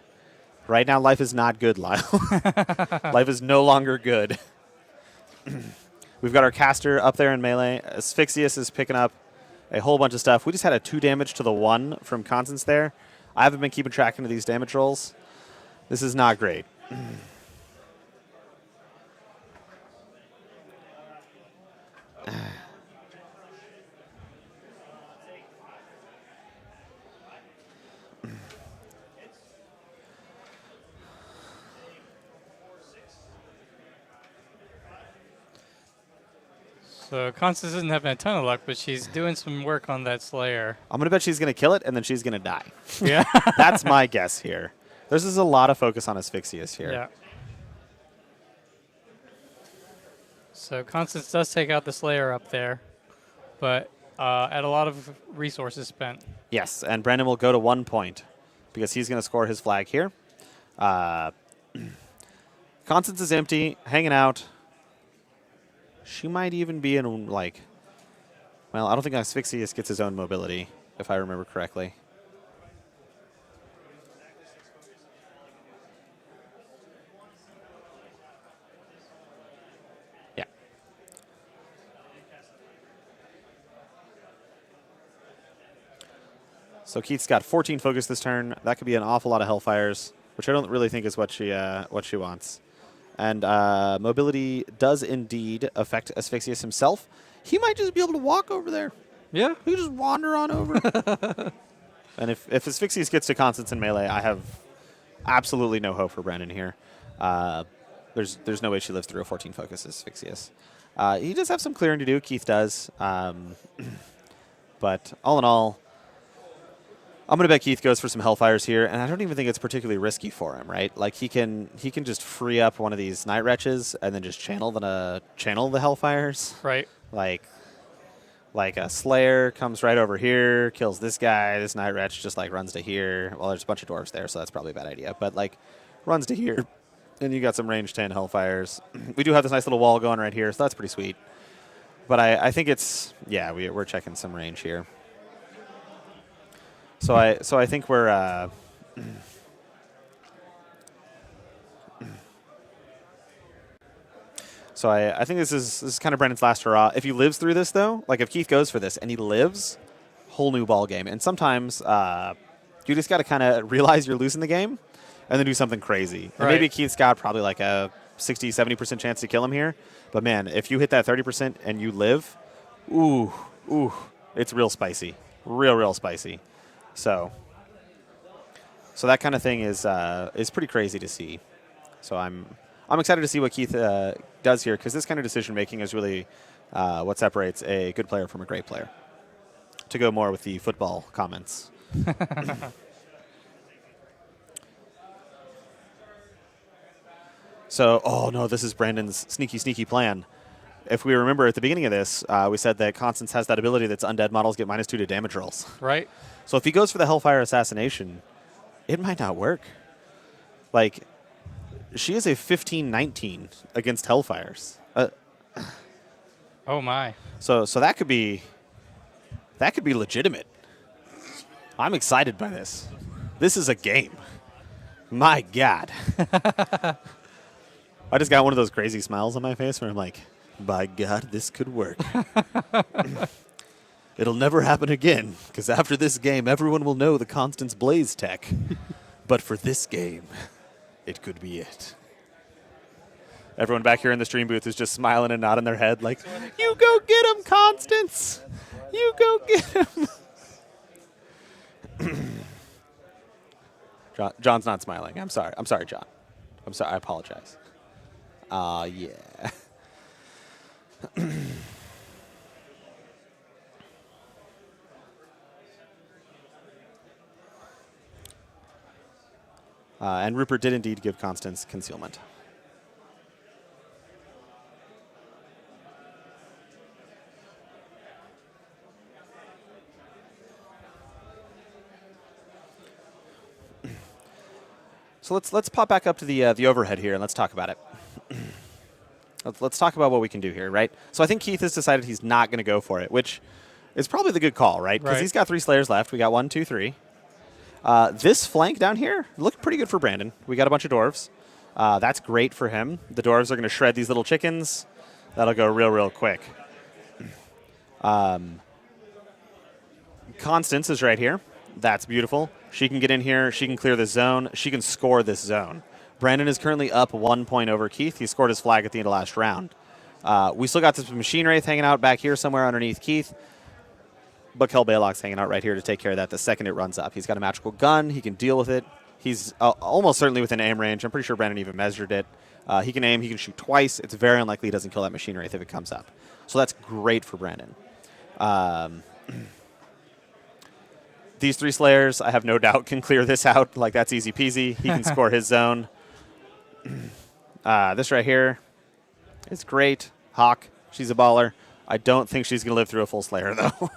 Right now, life is not good, Lyle. Life is no longer good. We've got our caster up there in melee. Asphyxious is picking up a whole bunch of stuff. We just had a 2 damage to the 1 from Constance there. I haven't been keeping track of these damage rolls. This is not great. So Constance isn't having a ton of luck, but she's doing some work on that Slayer. I'm going to bet she's going to kill it, and then she's going to die. Yeah. That's my guess here. There's just a lot of focus on Asphyxious here. Yeah. So Constance does take out the Slayer up there, but at a lot of resources spent. Yes, and Brandon will go to 1 point because he's going to score his flag here. Constance is empty, hanging out. She might even be in, like... Well, I don't think Asphyxious gets his own mobility, if I remember correctly. Yeah. So Keith's got 14 focus this turn. That could be an awful lot of Hellfires, which I don't really think is what she wants. And mobility does indeed affect Asphyxious himself. He might just be able to walk over there. Yeah. He just wander on over. And if Asphyxious gets to Constance in melee, I have absolutely no hope for Brandon here. There's no way she lives through a 14 focus Asphyxious. He does have some clearing to do. Keith does. But all in all, I'm going to bet Keith goes for some Hellfires here, and I don't even think it's particularly risky for him, right? Like, he can just free up one of these Night Wretches and then just channel the Hellfires. Right. Like a Slayer comes right over here, kills this guy. This Night Wretch just, like, runs to here. Well, there's a bunch of dwarves there, so that's probably a bad idea. But, like, runs to here, and you got some range 10 Hellfires. We do have this nice little wall going right here, so that's pretty sweet. But I think it's, yeah, we're checking some range here. So I think we're so I think this is kind of Brandon's last hurrah. If he lives through this though, like if Keith goes for this and he lives, whole new ball game. And sometimes you just got to kind of realize you're losing the game and then do something crazy. And maybe Keith's got probably like a 60-70% chance to kill him here. But man, if you hit that 30% and you live, ooh, it's real spicy, real spicy. So that kind of thing is pretty crazy to see. So I'm excited to see what Keith does here, because this kind of decision making is really what separates a good player from a great player. To go more with the football comments. So, oh no, this is Brandon's sneaky plan. If we remember at the beginning of this, we said that Constance has that ability that's undead models get -2 to damage rolls. Right. So if he goes for the Hellfire Assassination, it might not work. Like, she is a 15-19 against Hellfires. Oh my. So that could be legitimate. I'm excited by this. This is a game. My God. I just got one of those crazy smiles on my face where I'm like, by God, this could work. It'll never happen again, because after this game, everyone will know the Constance Blaze tech. But for this game, it could be it. Everyone back here in the stream booth is just smiling and nodding their head like, you go get him, Constance! You go get him! John's not smiling. I'm sorry. I'm sorry, John. I'm sorry. I apologize. Yeah. And Rupert did indeed give Constance concealment. So let's pop back up to the overhead here and let's talk about it. let's talk about what we can do here, right? So I think Keith has decided he's not going to go for it, which is probably the good call, right? Because he's got 3 Slayers left. We got 1, 2, 3. This flank down here looked pretty good for Brandon. We got a bunch of dwarves. That's great for him. The dwarves are going to shred these little chickens. That'll go real quick. Constance is right here. That's beautiful. She can get in here. She can clear this zone. She can score this zone. Brandon is currently up 1 point over Keith. He scored his flag at the end of last round. We still got this Machine Wraith hanging out back here somewhere underneath Keith. But Kel Baylock's hanging out right here to take care of that the second it runs up. He's got a magical gun. He can deal with it. He's almost certainly within aim range. I'm pretty sure Brandon even measured it. He can aim. He can shoot twice. It's very unlikely he doesn't kill that Machine Wraith if it comes up. So that's great for Brandon. These 3 Slayers, I have no doubt, can clear this out. Like, that's easy peasy. He can score his zone. This right here is great. Hawk, she's a baller. I don't think she's going to live through a full Slayer, though.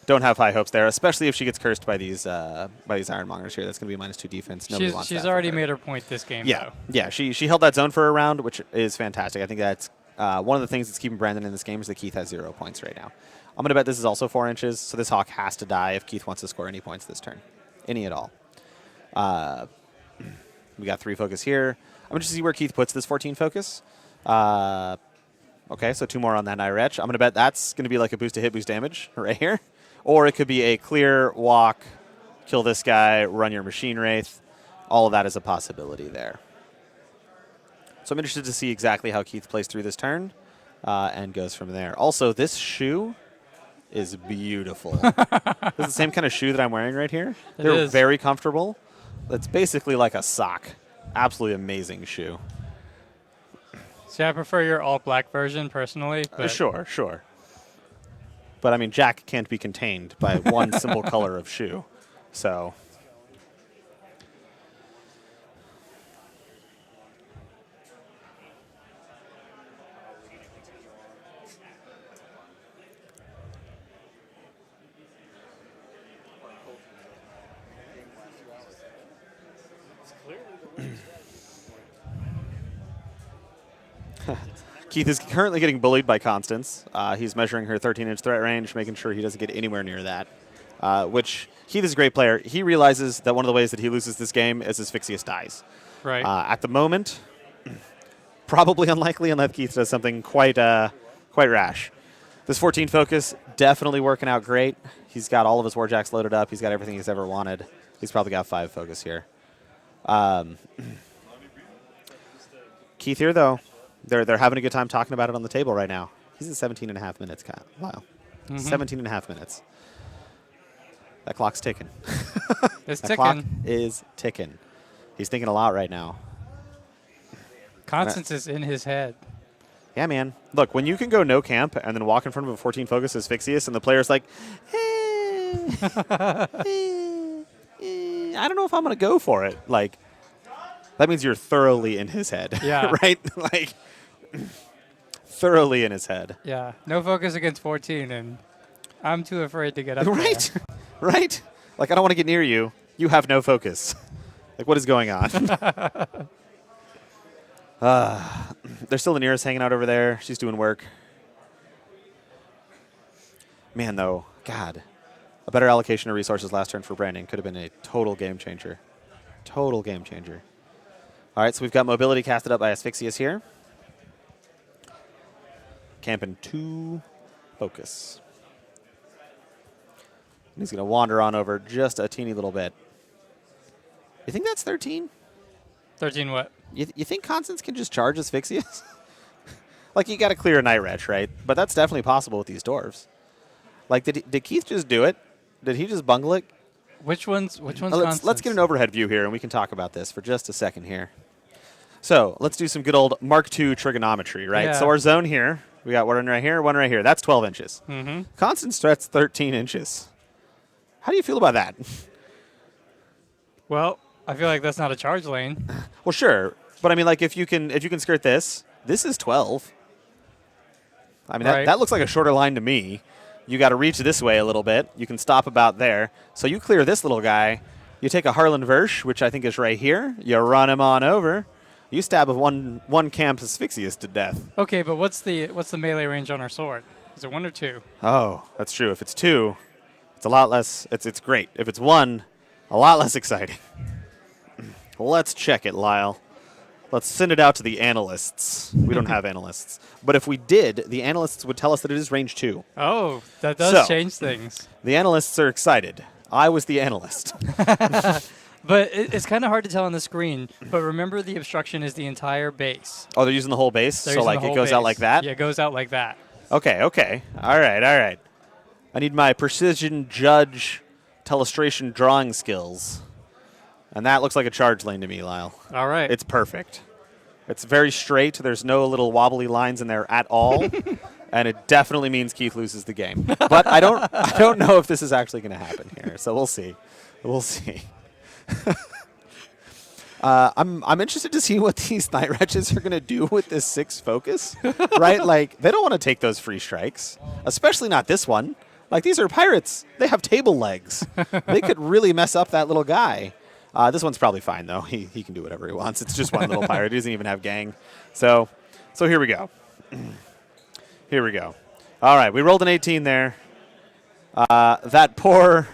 Don't have high hopes there, especially if she gets cursed by these Ironmongers here. That's going to be -2 defense. Nobody wants that. She's already made her point this game, yeah. though. Yeah, she held that zone for a round, which is fantastic. I think that's one of the things that's keeping Brandon in this game is that Keith has 0 points right now. I'm going to bet this is also 4 inches, so this Hawk has to die if Keith wants to score any points this turn. Any at all. We got 3 focus here. I'm going to see where Keith puts this 14 focus. Okay, so 2 more on that Night Wretch. I'm going to bet that's going to be like a boost to hit, boost damage right here. Or it could be a clear walk, kill this guy, run your Machine Wraith. All of that is a possibility there. So I'm interested to see exactly how Keith plays through this turn and goes from there. Also, this shoe is beautiful. This is the same kind of shoe that I'm wearing right here. They're very comfortable. It's basically like a sock. Absolutely amazing shoe. See, I prefer your all-black version personally. But Sure. But, I mean, Jack can't be contained by one simple color of shoe. So... Keith is currently getting bullied by Constance. He's measuring her 13-inch threat range, making sure he doesn't get anywhere near that, which Keith is a great player. He realizes that one of the ways that he loses this game is Asphyxious dies. Right. At the moment, probably unlikely unless Keith does something quite rash. This 14 focus, definitely working out great. He's got all of his Warjacks loaded up. He's got everything he's ever wanted. He's probably got 5 focus here. Keith here, though. They're having a good time talking about it on the table right now. He's at 17 and a half minutes, Kyle. Wow. 17 and a half minutes. That clock's ticking. It's that ticking. clock is ticking. He's thinking a lot right now. Constance is in his head. Yeah, man. Look, when you can go no camp and then walk in front of a 14 focus Asphyxious and the player's like, I don't know if I'm going to go for it. Like, that means you're thoroughly in his head. Yeah. Right? Like, thoroughly in his head. Yeah. No focus against 14, and I'm too afraid to get up Right? there. Right? Like, I don't want to get near you. You have no focus. Like, what is going on? There's still the nearest hanging out over there. She's doing work. Man, though, God. A better allocation of resources last turn for Brandon could have been a total game changer. Total game changer. All right, so we've got mobility casted up by Asphyxious here. Camping 2 focus. And he's going to wander on over just a teeny little bit. You think that's 13? 13 what? You think Constance can just charge Asphyxious? Like, you got to clear a Night Wretch, right? But that's definitely possible with these dwarves. Like, did Keith just do it? Did he just bungle it? Which one's Constance? Let's get an overhead view here, and we can talk about this for just a second here. So let's do some good old Mark II trigonometry, right? Yeah. So our zone here, we got one right here, one right here. That's 12 inches. Mm-hmm. Constance threat's 13 inches. How do you feel about that? Well, I feel like that's not a charge lane. Well, sure, but I mean, like, if you can skirt this is 12. I mean, Right. that looks like a shorter line to me. You got to reach this way a little bit. You can stop about there. So you clear this little guy. You take a Harlan Versh, which I think is right here. You run him on over. You stab one camp Asphyxius to death. Okay, but what's the melee range on our sword? Is it 1 or 2? Oh, that's true. If it's 2, it's a lot less. It's great. If it's 1, a lot less exciting. Let's check it, Lyle. Let's send it out to the analysts. We don't have analysts. But if we did, the analysts would tell us that it is range 2. Oh, that does change things. The analysts are excited. I was the analyst. But it's kind of hard to tell on the screen. But remember, the obstruction is the entire base. Oh, they're using the whole base? So, like, it goes out like that? Yeah, it goes out like that. Okay. All right. I need my precision judge telestration drawing skills. And that looks like a charge lane to me, Lyle. All right. It's perfect. It's very straight. There's no little wobbly lines in there at all. And it definitely means Keith loses the game. But I don't know if this is actually going to happen here. So we'll see. I'm interested to see what these Night Wretches are going to do with this 6 focus, right? Like, they don't want to take those free strikes, especially not this one. Like, these are pirates. They have table legs. They could really mess up that little guy. This one's probably fine, though. He can do whatever he wants. It's just one little pirate. He doesn't even have gang. So here we go. All right, we rolled an 18 there. That poor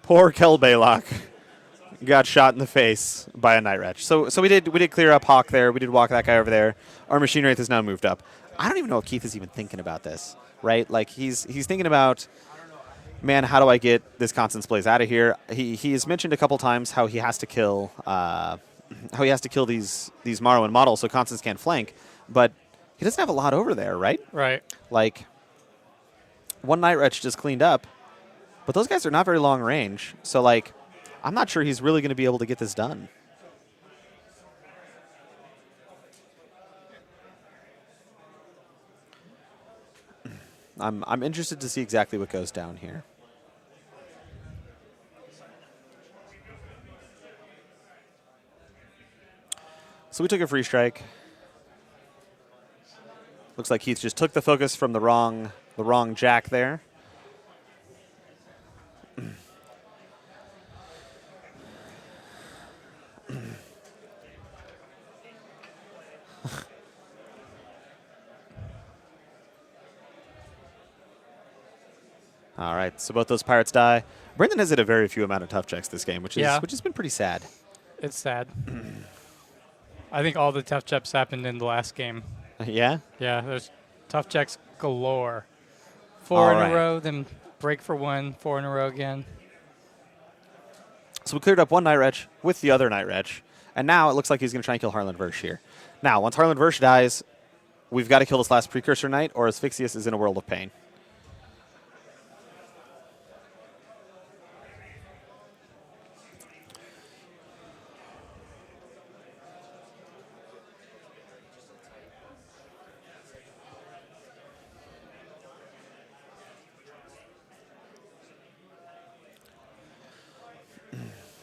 Kelbaylock got shot in the face by a Night Wretch. So we did clear up Hawk there. We did walk that guy over there. Our Machine Wraith has now moved up. I don't even know if Keith is even thinking about this, right? Like, he's thinking about, man, how do I get this Constance Blaze out of here? He has mentioned a couple times how he has to kill these Morrowind models so Constance can't flank, but he doesn't have a lot over there, right? Right. Like, one Night Wretch just cleaned up, but those guys are not very long range. So, like, I'm not sure he's really going to be able to get this done. I'm interested to see exactly what goes down here. So we took a free strike. Looks like Keith just took the focus from the wrong jack there. All right, so both those pirates die. Brendan has hit a very few amount of tough checks this game, which has been pretty sad. It's sad. I think all the tough checks happened in the last game. Yeah? Yeah, there's tough checks galore. 4 in right. a row, then break for 1, 4 in a row again. So we cleared up one Night Wretch with the other Night Wretch, and now it looks like he's going to try and kill Harlan Versh here. Now, once Harlan Versh dies, we've got to kill this last Precursor Knight, or Asphyxius is in a world of pain.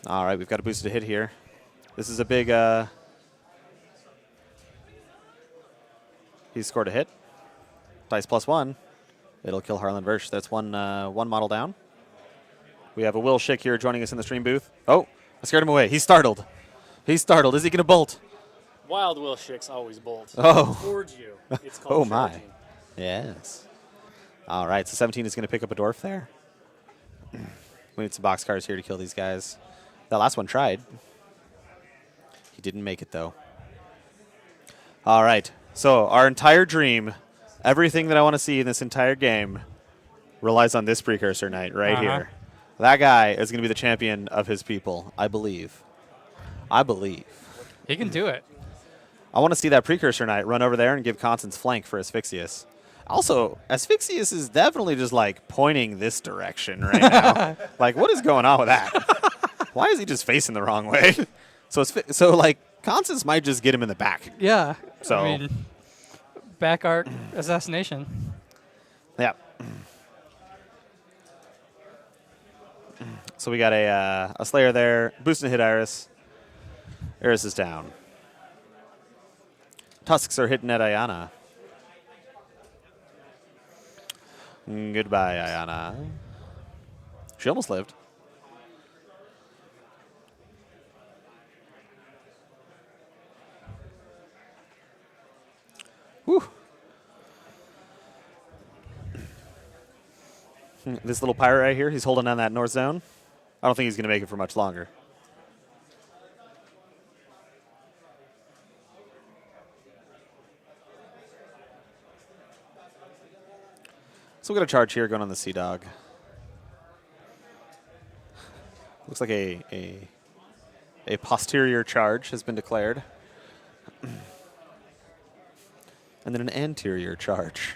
All right, we've got a boosted hit here. This is a big... He's scored a hit. Dice +1. It'll kill Harlan Versh. That's one model down. We have a Will Schick here joining us in the stream booth. Oh, I scared him away. He's startled. Is he going to bolt? Wild Will Schicks always bolt. Oh. Towards you. It's called Oh, my. charging. Yes. All right, so 17 is going to pick up a dwarf there. We need some boxcars here to kill these guys. That last one tried. He didn't make it, though. All right, so our entire dream, everything that I want to see in this entire game, relies on this Precursor Knight right here. That guy is going to be the champion of his people, I believe. He can do it. I want to see that Precursor Knight run over there and give Constance flank for Asphyxius. Also, Asphyxius is definitely just, like, pointing this direction right now. Like, what is going on with that? Why is he just facing the wrong way? So like, Constance might just get him in the back. Yeah. So, I mean, back arc assassination. Yeah. So we got a Slayer there. Boosting hit Iris. Iris is down. Tusks are hitting at Ayana. Goodbye, Ayana. She almost lived. Whew. This little pirate right here, he's holding on that north zone. I don't think he's going to make it for much longer. So we'll get a charge here going on the Sea Dog. Looks like a posterior charge has been declared. And then an anterior charge.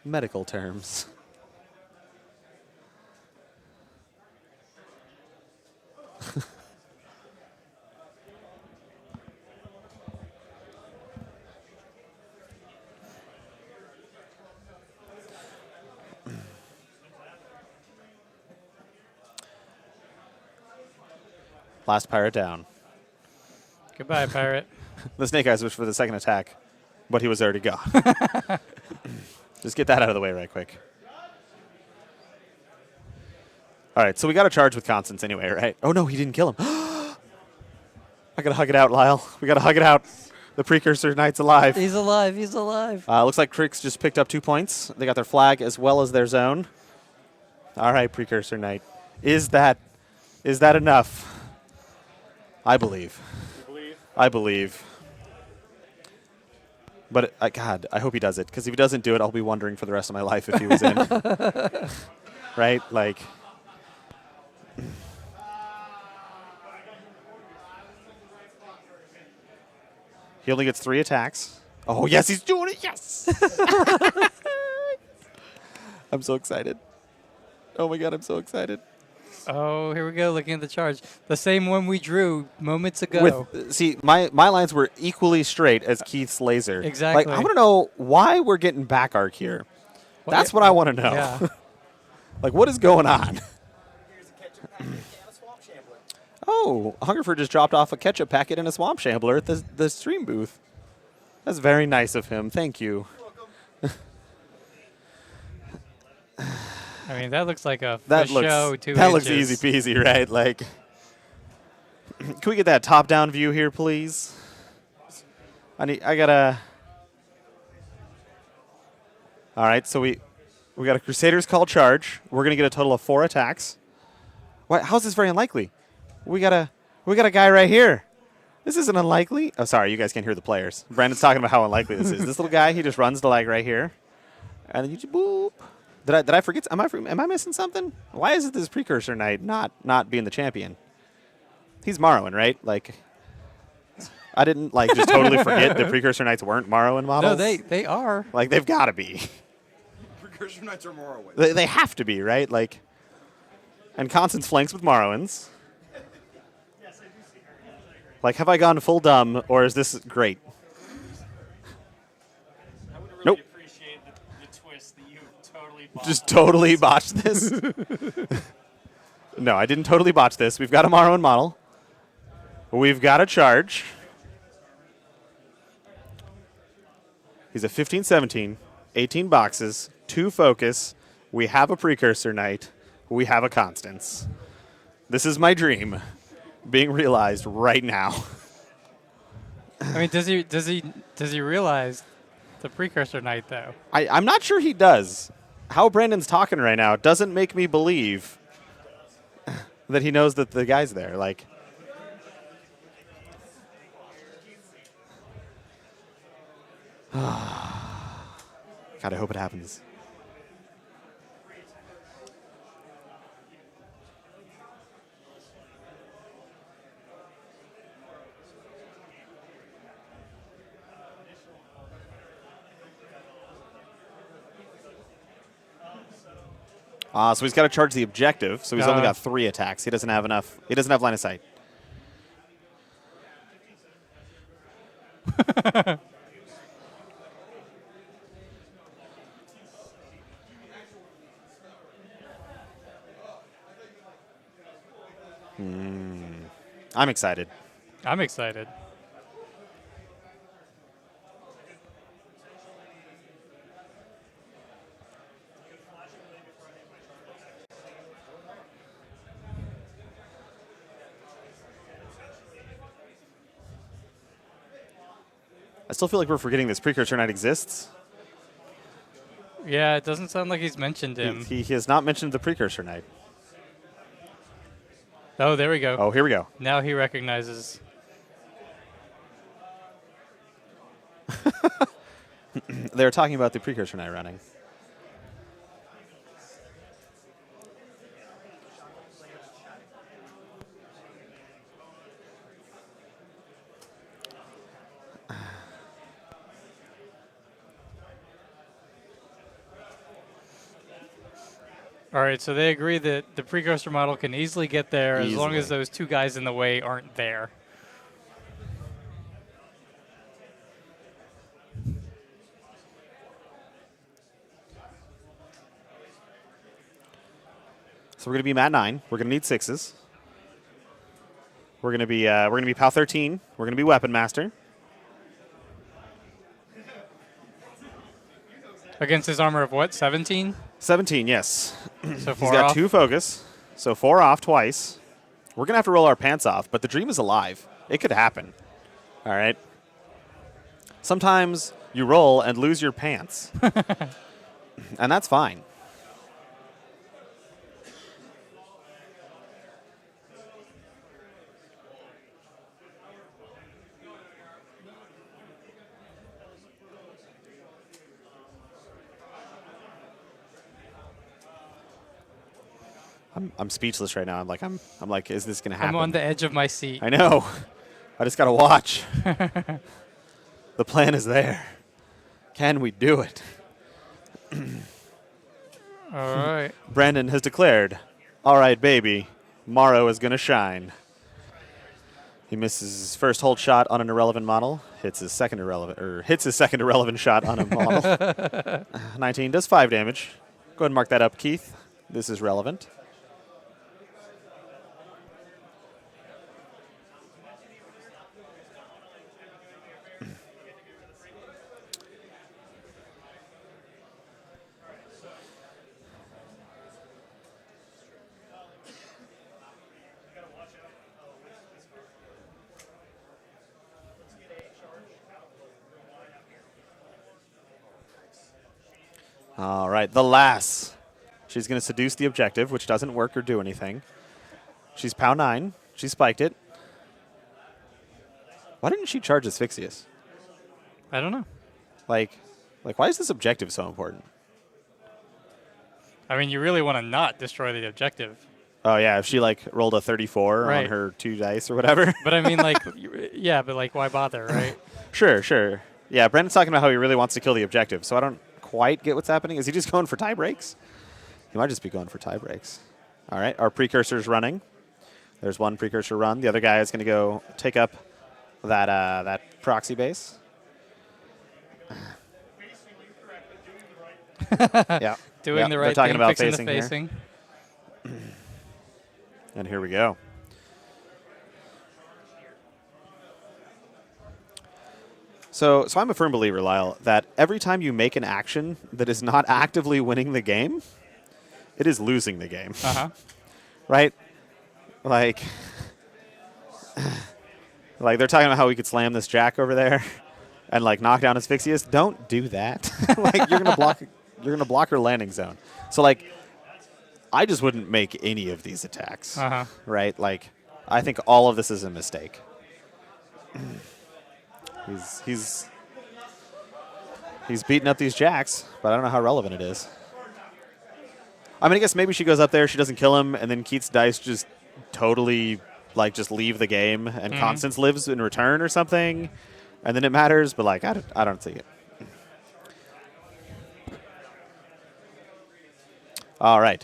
Medical terms. Last pirate down. Goodbye, pirate. The Snake Eyes was for the second attack, but he was already gone. Just get that out of the way right quick. All right, so we got to charge with Constance anyway, right? Oh, no, he didn't kill him. I got to hug it out, Lyle. We got to hug it out. The Precursor Knight's alive. He's alive. He's alive. Looks like Crix just picked up 2 points. They got their flag as well as their zone. All right, Precursor Knight. Is that enough? I believe. You believe? I believe. But, God, I hope he does it. Because if he doesn't do it, I'll be wondering for the rest of my life if he was in. Right? Like... He only gets 3 attacks. Oh, yes, he's doing it. Yes. I'm so excited. Oh, my God, I'm so excited. Oh, here we go. Looking at the charge. The same one we drew moments ago. See, my lines were equally straight as Keith's laser. Exactly. Like, I want to know why we're getting back arc here. That's what I want to know. Yeah. Like, what is going on? Oh, Hungerford just dropped off a ketchup packet and a swamp shambler at the stream booth. That's very nice of him. Thank you. I mean, that looks like a That show. looks 2 that looks inches. easy peasy, right? Like, can we get that top down view here, please? I gotta. All right, so we got a Crusader's Call charge. We're gonna get a total of 4 attacks. What? How's this very unlikely? We got a guy right here. This isn't unlikely. Oh, sorry, you guys can't hear the players. Brandon's talking about how unlikely this is. This little guy, he just runs to like right here, and then you just boop. Did I forget? Am I missing something? Why is it this Precursor Knight not being the champion? He's Morrowind, right? Like, I didn't like just totally forget that Precursor Knights weren't Morrowind models. No, they are. Like, they've got to be. Precursor Knights are Morrowind. They have to be, right? Like, and Constance flanks with Morrowinds. Like, have I gone full dumb, or is this great? I would really Nope. appreciate the twist that you totally bought. Just totally botched this. No, I didn't totally botch this. We've got a Morrowind model. We've got a charge. He's a 15-17, 18 boxes, 2 focus. We have a Precursor Knight. We have a Constance. This is my dream being realized right now. I mean, does he realize the Precursor Knight though? I'm not sure he does. How Brandon's talking right now doesn't make me believe that he knows that the guy's there. Like, God, I hope it happens. So he's got to charge the objective. So he's only got 3 attacks. He doesn't have enough. He doesn't have line of sight. I'm excited. I'm excited. still feel like we're forgetting this Precursor Knight exists. Yeah, it doesn't sound like he's mentioned him. He has not mentioned the Precursor Knight. Oh, there we go. Oh, here we go. Now he recognizes. They're talking about the Precursor Knight running. All right, so they agree that the Precursor model can easily get there as long as Easily. those two guys in the way aren't there. So we're going to be Mat 9. We're going to need 6s. We're going to be POW 13. We're going to be Weapon Master. Against his armor of what, 17? 17, yes. So He's 4 got off. 2 focus, so 4 off twice. We're going to have to roll our pants off, but the dream is alive. It could happen. All right? Sometimes you roll and lose your pants. And that's fine. I'm speechless right now. I'm like, is this gonna happen? I'm on the edge of my seat. I know. I just gotta watch. The plan is there. Can we do it? All right. Brandon has declared, "All right, baby, Morrow is gonna shine." He misses his first hold shot on an irrelevant model. Hits his second irrelevant shot on a model. 19 does 5 damage. Go ahead and mark that up, Keith. This is relevant. All right, the lass. She's going to seduce the objective, which doesn't work or do anything. She's POW 9. She spiked it. Why didn't she charge Asphyxious? I don't know. Like, why is this objective so important? I mean, you really want to not destroy the objective. Oh, yeah, if she, rolled a 34 Right. on her 2 dice or whatever. But I mean, yeah, but why bother, right? Sure. Yeah, Brandon's talking about how he really wants to kill the objective, so I don't quite get what's happening. Is he just going for tie breaks? He might just be going for tie breaks. All right, our Precursor's running. There's one Precursor run. The other guy is going to go take up that proxy base. Yeah. Doing the right they're talking thing, about fixing the facing here. facing. And here we go. So I'm a firm believer, Lyle, that every time you make an action that is not actively winning the game, it is losing the game. Uh-huh. Right? Like they're talking about how we could slam this jack over there and knock down Asphyxious. Don't do that. You're gonna block her landing zone. So I just wouldn't make any of these attacks. Uh-huh. Right? I think all of this is a mistake. He's beating up these jacks, but I don't know how relevant it is. I mean, I guess maybe she goes up there, she doesn't kill him, and then Keith's dice just totally just leave the game, and Constance lives in return or something, and then it matters. But I don't see it. All right.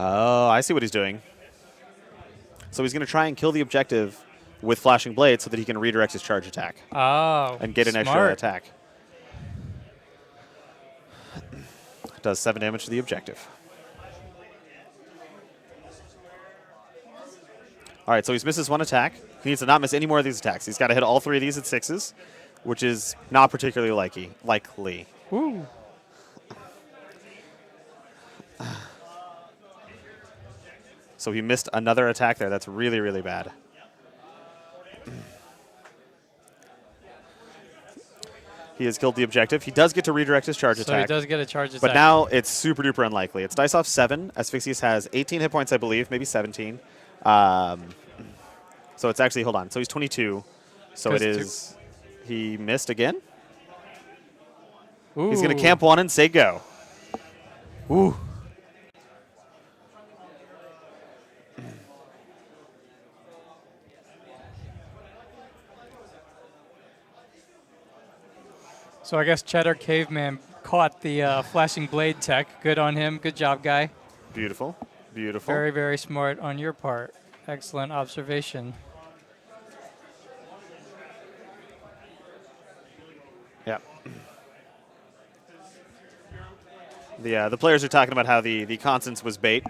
Oh, I see what he's doing. So he's going to try and kill the objective with Flashing Blade so that he can redirect his charge attack Oh, and get an extra smart. attack. Does 7 damage to the objective. All right, so he's misses one attack. He needs to not miss any more of these attacks. He's got to hit all 3 of these at 6s, which is not particularly likely. Woo. So he missed another attack there. That's really, really bad. He has killed the objective. He does get to redirect his charge So attack. he does get a charge attack. But now it's super duper unlikely. It's dice off 7. Asphyxious has 18 hit points, I believe, maybe 17. So it's actually, hold on. So he's 22. So it is, he missed again. Ooh. He's going to camp 1 and say go. Ooh. So I guess Cheddar Caveman caught the flashing blade tech. Good on him. Good job, guy. Beautiful. Beautiful. Very, very smart on your part. Excellent observation. Yeah. The players are talking about how the Constance was bait.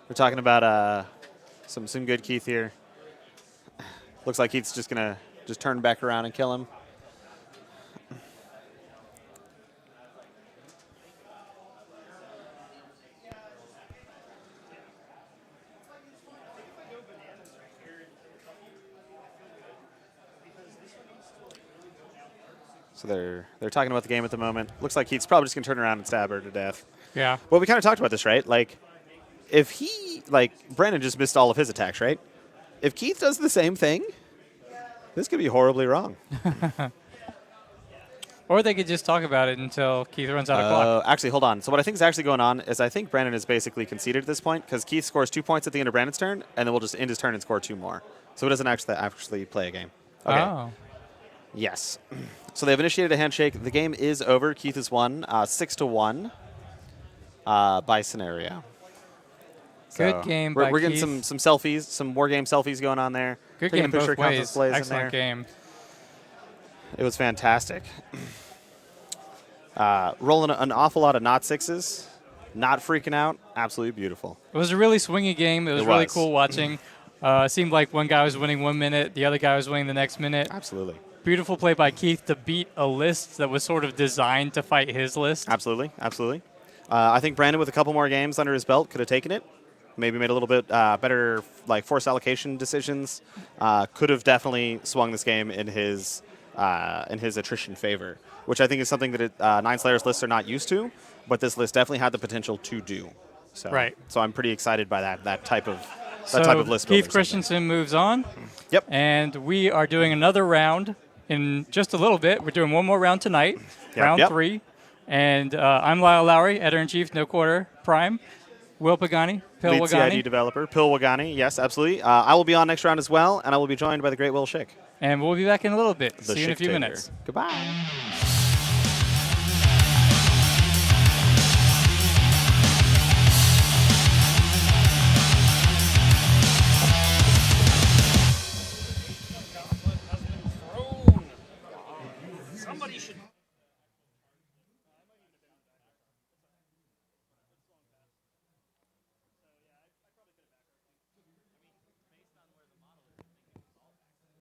We're talking about some good Keith here. Looks like Keith's just gonna turn back around and kill him. So they're talking about the game at the moment. Looks like Keith's probably just gonna turn around and stab her to death. Yeah. Well, we kind of talked about this, right? Like, if he, Brandon just missed all of his attacks, right? If Keith does the same thing, this could be horribly wrong. Or they could just talk about it until Keith runs out of clock. Actually, hold on. So what I think is actually going on is I think Brandon is basically conceded at this point because Keith scores 2 points at the end of Brandon's turn, and then we'll just end his turn and score 2 more. So he doesn't actually play a game. Okay. Oh. Yes. So they've initiated a handshake. The game is over. Keith has won 6-1 by scenario. Good game We're by getting Keith. some selfies, some war game selfies going on there. Good Taking game a picture both of Constance ways. plays in Excellent there. game. It was fantastic. Rolling an awful lot of not 6s, not freaking out. Absolutely beautiful. It was a really swingy game. It was really cool watching. It seemed like one guy was winning 1 minute, the other guy was winning the next minute. Absolutely. Beautiful play by Keith to beat a list that was sort of designed to fight his list. Absolutely. Absolutely. I think Brandon, with a couple more games under his belt, could have taken it. Maybe made a little bit better force allocation decisions. Could have definitely swung this game in his attrition favor, which I think is something that Nine Slayers lists are not used to, but this list definitely had the potential to do. So, right. So I'm pretty excited by that type of list. Keith Christensen moves on. Yep. And we are doing another round in just a little bit. We're doing one more round tonight, round 3. And I'm Lyle Lowry, editor-in-chief, No Quarter Prime. Will Pagani, Pil Lead Wagani. CID developer, Pil Wagani. Yes, absolutely. I will be on next round as well, and I will be joined by the great Will Schick. And we'll be back in a little bit. The See you in a Schick few Taker. minutes. Goodbye.